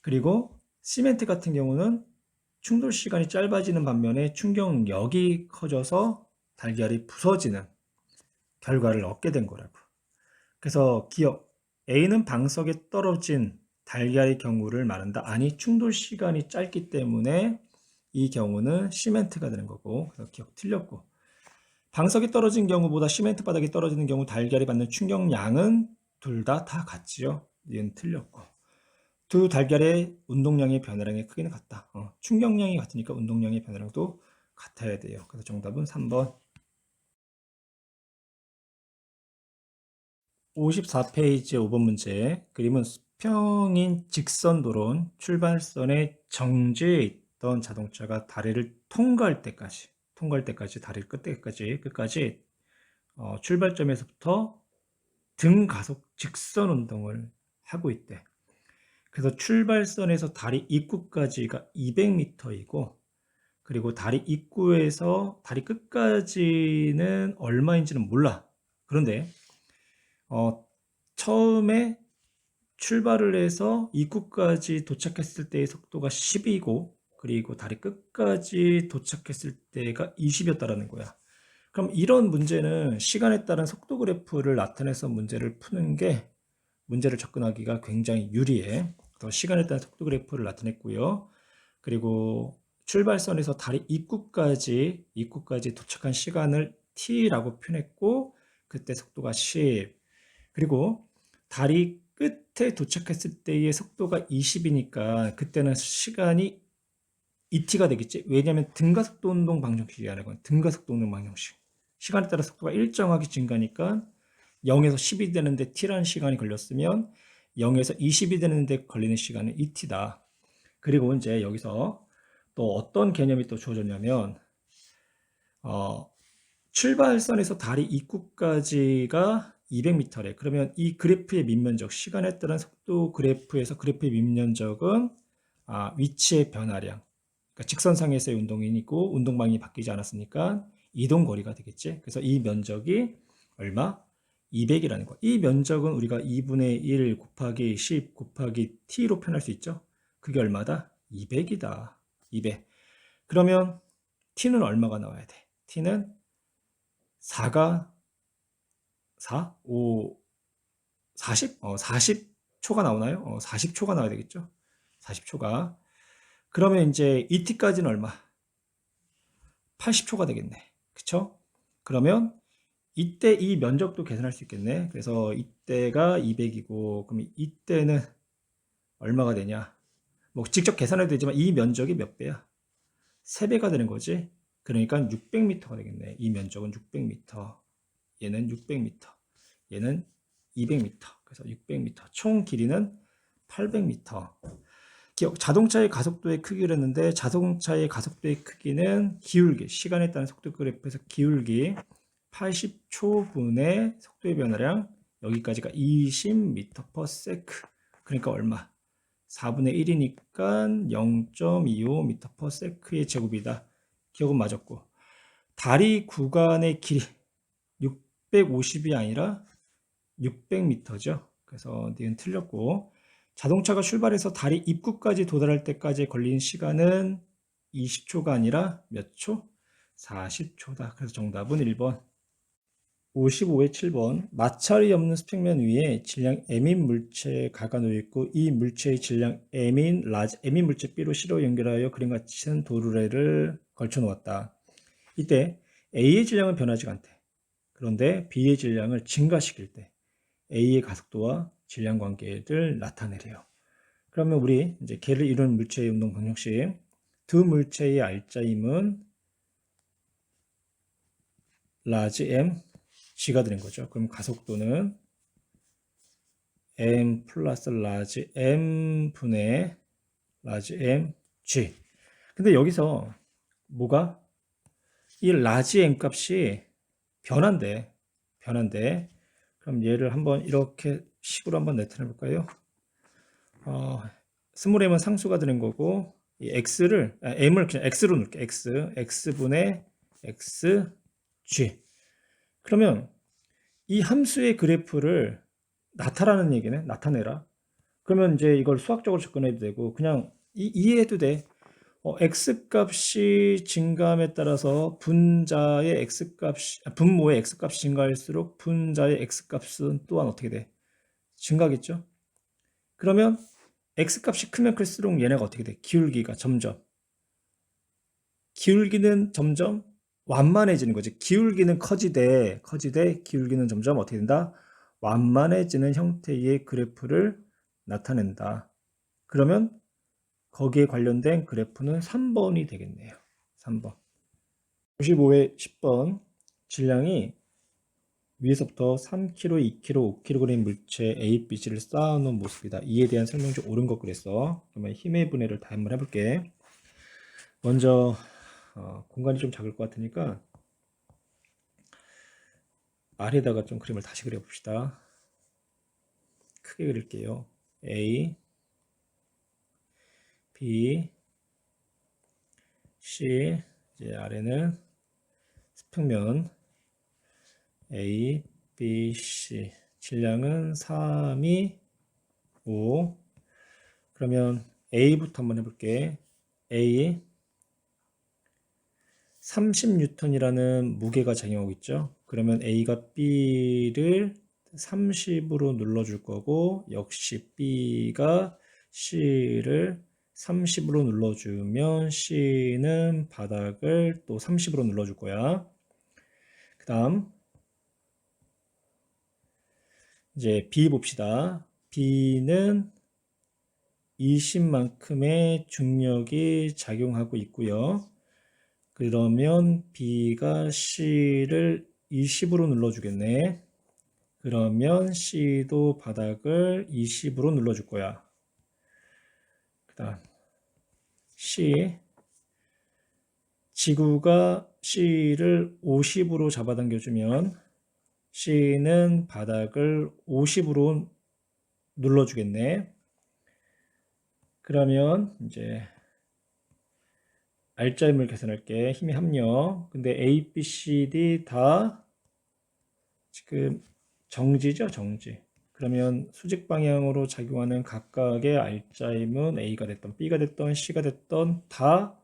그리고 시멘트 같은 경우는 충돌 시간이 짧아지는 반면에 충격력이 커져서 달걀이 부서지는 결과를 얻게 된 거라고. 그래서 기억, A는 방석에 떨어진 달걀의 경우를 말한다. 아니, 충돌 시간이 짧기 때문에 이 경우는 시멘트가 되는 거고, 그래서 기억 틀렸고. 방석이 떨어진 경우보다 시멘트 바닥이 떨어지는 경우 달걀이 받는 충격량은 둘 다 같지요. 얘는 틀렸고. 두 달걀의 운동량의 변화량의 크기는 같다. 충격량이 같으니까 운동량의 변화량도 같아야 돼요. 그래서 정답은 3번. 54페이지 5번 문제. 그림은 수평인 직선 도로는 출발선에 정지해 있던 자동차가 다리를 통과할 때까지 다리를 끝까지 출발점에서부터 등가속 직선 운동을 하고 있대. 그래서 출발선에서 다리 입구까지가 200m이고, 그리고 다리 입구에서 다리 끝까지는 얼마인지는 몰라. 그런데 처음에 출발을 해서 입구까지 도착했을 때의 속도가 10이고, 그리고 다리 끝까지 도착했을 때가 20이었다라는 거야. 그럼 이런 문제는 시간에 따른 속도 그래프를 나타내서 문제를 푸는 게 문제를 접근하기가 굉장히 유리해. 그래서 시간에 따른 속도 그래프를 나타냈고요. 그리고 출발선에서 다리 입구까지 도착한 시간을 t라고 표현했고, 그때 속도가 10. 그리고 다리 끝에 도착했을 때의 속도가 20이니까 그때는 시간이 ET가 되겠지. 왜냐하면 등가속도 운동 방정식이라는 건 등가속도 운동 방정식. 시간에 따라 속도가 일정하게 증가하니까 0에서 10이 되는데 t라는 시간이 걸렸으면 0에서 20이 되는데 걸리는 시간은 ET다. 그리고 이제 여기서 또 어떤 개념이 또 주어졌냐면 출발선에서 다리 입구까지가 200m래. 그러면 이 그래프의 밑면적, 시간에 따른 속도 그래프에서 그래프의 밑면적은 위치의 변화량, 그러니까 직선상에서의 운동이고 운동방이 바뀌지 않았으니까 이동거리가 되겠지. 그래서 이 면적이 얼마? 200이라는 거. 이 면적은 우리가 2분의 1 곱하기 10 곱하기 t로 표현할 수 있죠. 그게 얼마다? 200이다. 200. 그러면 t는 얼마가 나와야 돼? t는 4가 4, 5, 40? 40초가 나오나요? 40초가 나와야 되겠죠? 40초가. 그러면 이제 ET까지는 얼마? 80초가 되겠네. 그쵸? 그러면 이때 이 면적도 계산할 수 있겠네. 그래서 이때가 200이고, 그럼 이때는 얼마가 되냐? 뭐 직접 계산해도 되지만 이 면적이 몇 배야? 3배가 되는 거지. 그러니까 600m가 되겠네. 이 면적은 600m. 얘는 600m. 얘는 200m. 그래서 600m. 총 길이는 800m. 자동차의 가속도의 크기를 했는데 자동차의 가속도의 크기는 기울기, 시간에 따른 속도 그래프에서 기울기 80초분의 속도의 변화량 여기까지가 20m/s. 그러니까 얼마? 4분의 1이니까 0.25m/s의 제곱이다. 기억은 맞았고, 다리 구간의 길이 650이 아니라 600m죠. 그래서 니은 틀렸고, 자동차가 출발해서 다리 입구까지 도달할 때까지 걸린 시간은 20초가 아니라 몇 초? 40초다. 그래서 정답은 1번. 55의 7번. 마찰이 없는 수평면 위에 질량 M인 물체가 놓여 있고 이 물체의 질량 M인 물체 B로 C로 연결하여 그림과 같은 도르래를 걸쳐 놓았다. 이때 A의 질량은 변하지 않대. 그런데 B의 질량을 증가시킬 때 A의 가속도와 질량 관계를 나타내래요. 그러면 우리 이제 걔를 이루는 물체의 운동 방정식, 두 물체의 알짜임은 라지 M, G가 되는 거죠. 그럼 가속도는 M 플러스 라지 M 분의 라지 M G. 근데 여기서 뭐가? 이 라지 M 값이 변한대. 그럼 얘를 한번 이렇게 식으로 한번 나타내 볼까요? 스몰 m은 상수가 되는 거고 이 m을 그냥 x로 놓을게. x분의 xg. 그러면 이 함수의 그래프를 나타라는 얘기네. 나타내라. 그러면 이제 이걸 수학적으로 접근해도 되고 그냥 이해해도 돼. x 값이 증가함에 따라서 분모의 x 값이 증가할수록 분자의 x 값은 또한 어떻게 돼? 증가하겠죠? 그러면 x 값이 크면 클수록 얘네가 어떻게 돼? 기울기가 점점. 기울기는 점점 완만해지는 거지. 기울기는 커지되 기울기는 점점 어떻게 된다? 완만해지는 형태의 그래프를 나타낸다. 그러면 거기에 관련된 그래프는 3번이 되겠네요. 3번. 95회 10번. 질량이 위에서부터 3kg, 2kg, 5kg 물체 A, B, C를 쌓아놓은 모습이다. 이에 대한 설명 중 옳은 것 그랬어. 그러면 힘의 분해를 다 한번 해볼게. 먼저 공간이 좀 작을 것 같으니까 아래다가 좀 그림을 다시 그려봅시다. 크게 그릴게요. A, B, C. 이제 아래는 수평면 A, B, C. 질량은 3, 2, 5. 그러면 A부터 한번 해볼게. A 30N이라는 무게가 작용하고 있죠. 그러면 A가 B를 30으로 눌러줄 거고 역시 B가 C를 30으로 눌러주면 C는 바닥을 또 30으로 눌러줄 거야. 그 다음 이제 B 봅시다. B는 20만큼의 중력이 작용하고 있고요. 그러면 B가 C를 20으로 눌러주겠네. 그러면 C도 바닥을 20으로 눌러줄 거야. 그 다음 C. 지구가 C를 50으로 잡아당겨주면 C는 바닥을 50으로 눌러주겠네. 그러면 이제 알짜임을 계산할게. 힘의 합력. 근데 A, B, C, D 다 지금 정지죠, 정지. 그러면 수직 방향으로 작용하는 각각의 알짜임은 A가 됐던 B가 됐던 C가 됐던 다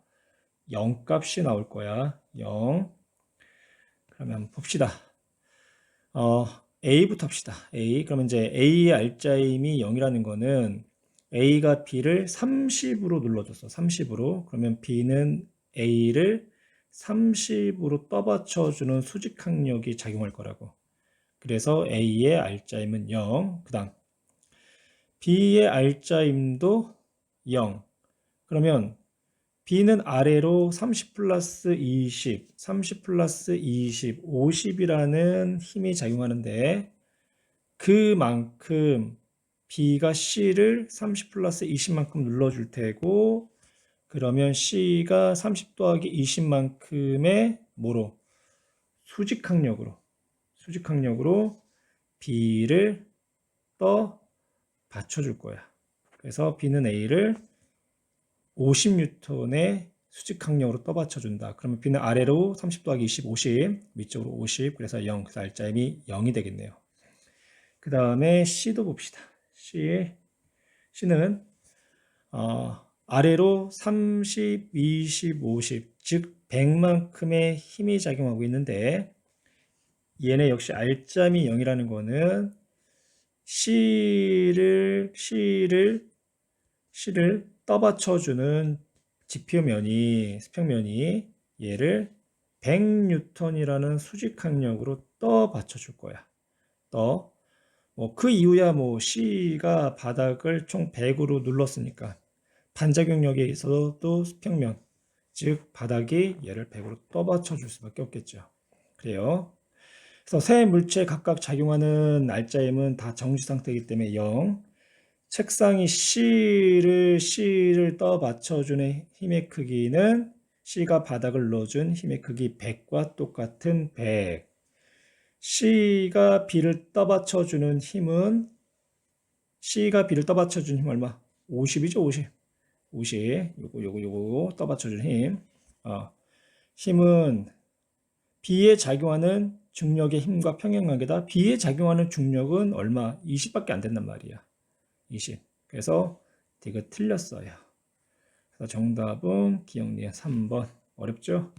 0값이 나올 거야. 0. 그러면 봅시다. A부터 합시다. A. 그러면 이제 A의 알짜임이 0이라는 거는 A가 B를 30으로 눌러줬어. 30으로. 그러면 B는 A를 30으로 떠받쳐주는 수직항력이 작용할 거라고. 그래서 A의 알짜임은 0. 그 다음 B의 알짜임도 0. 그러면 B는 아래로 30 플러스 20, 30 플러스 20, 50이라는 힘이 작용하는데 그만큼 B가 C를 30 플러스 20만큼 눌러줄 테고 그러면 C가 30 더하기 20만큼의 뭐로? 수직항력으로 B를 떠 받쳐줄 거야. 그래서 B는 A를 50N의 수직항력으로 떠받쳐준다. 그러면 B는 아래로 30 더하기 20, 50, 위쪽으로 50, 그래서 0, 그래서 알짜임이 0이 되겠네요. 그 다음에 C도 봅시다. C는 아래로 30, 20, 50, 즉 100만큼의 힘이 작용하고 있는데 얘네 역시 알짜임이 0이라는 거는 C를 떠받쳐주는 수평면이 얘를 100N이라는 수직항력으로 떠받쳐줄 거야. 그 이유야 C가 바닥을 총 100으로 눌렀으니까 반작용력에 있어서도 수평면, 즉 바닥이 얘를 100으로 떠받쳐줄 수밖에 없겠죠. 그래요. 그래서 세 물체에 각각 작용하는 알짜임은 다 정지 상태이기 때문에 0. 책상이 C를 떠받쳐주는 힘의 크기는 C가 바닥을 넣어준 힘의 크기 100과 똑같은 100. C가 B를 떠받쳐주는 힘은 얼마? 50이죠, 50. 50. 요거 떠받쳐주는 힘. 힘은 B에 작용하는 중력의 힘과 평행관계다. B에 작용하는 중력은 얼마? 20밖에 안 된단 말이야. 20. 그래서 D가 틀렸어요. 그래서 정답은 기억니은 3번. 어렵죠?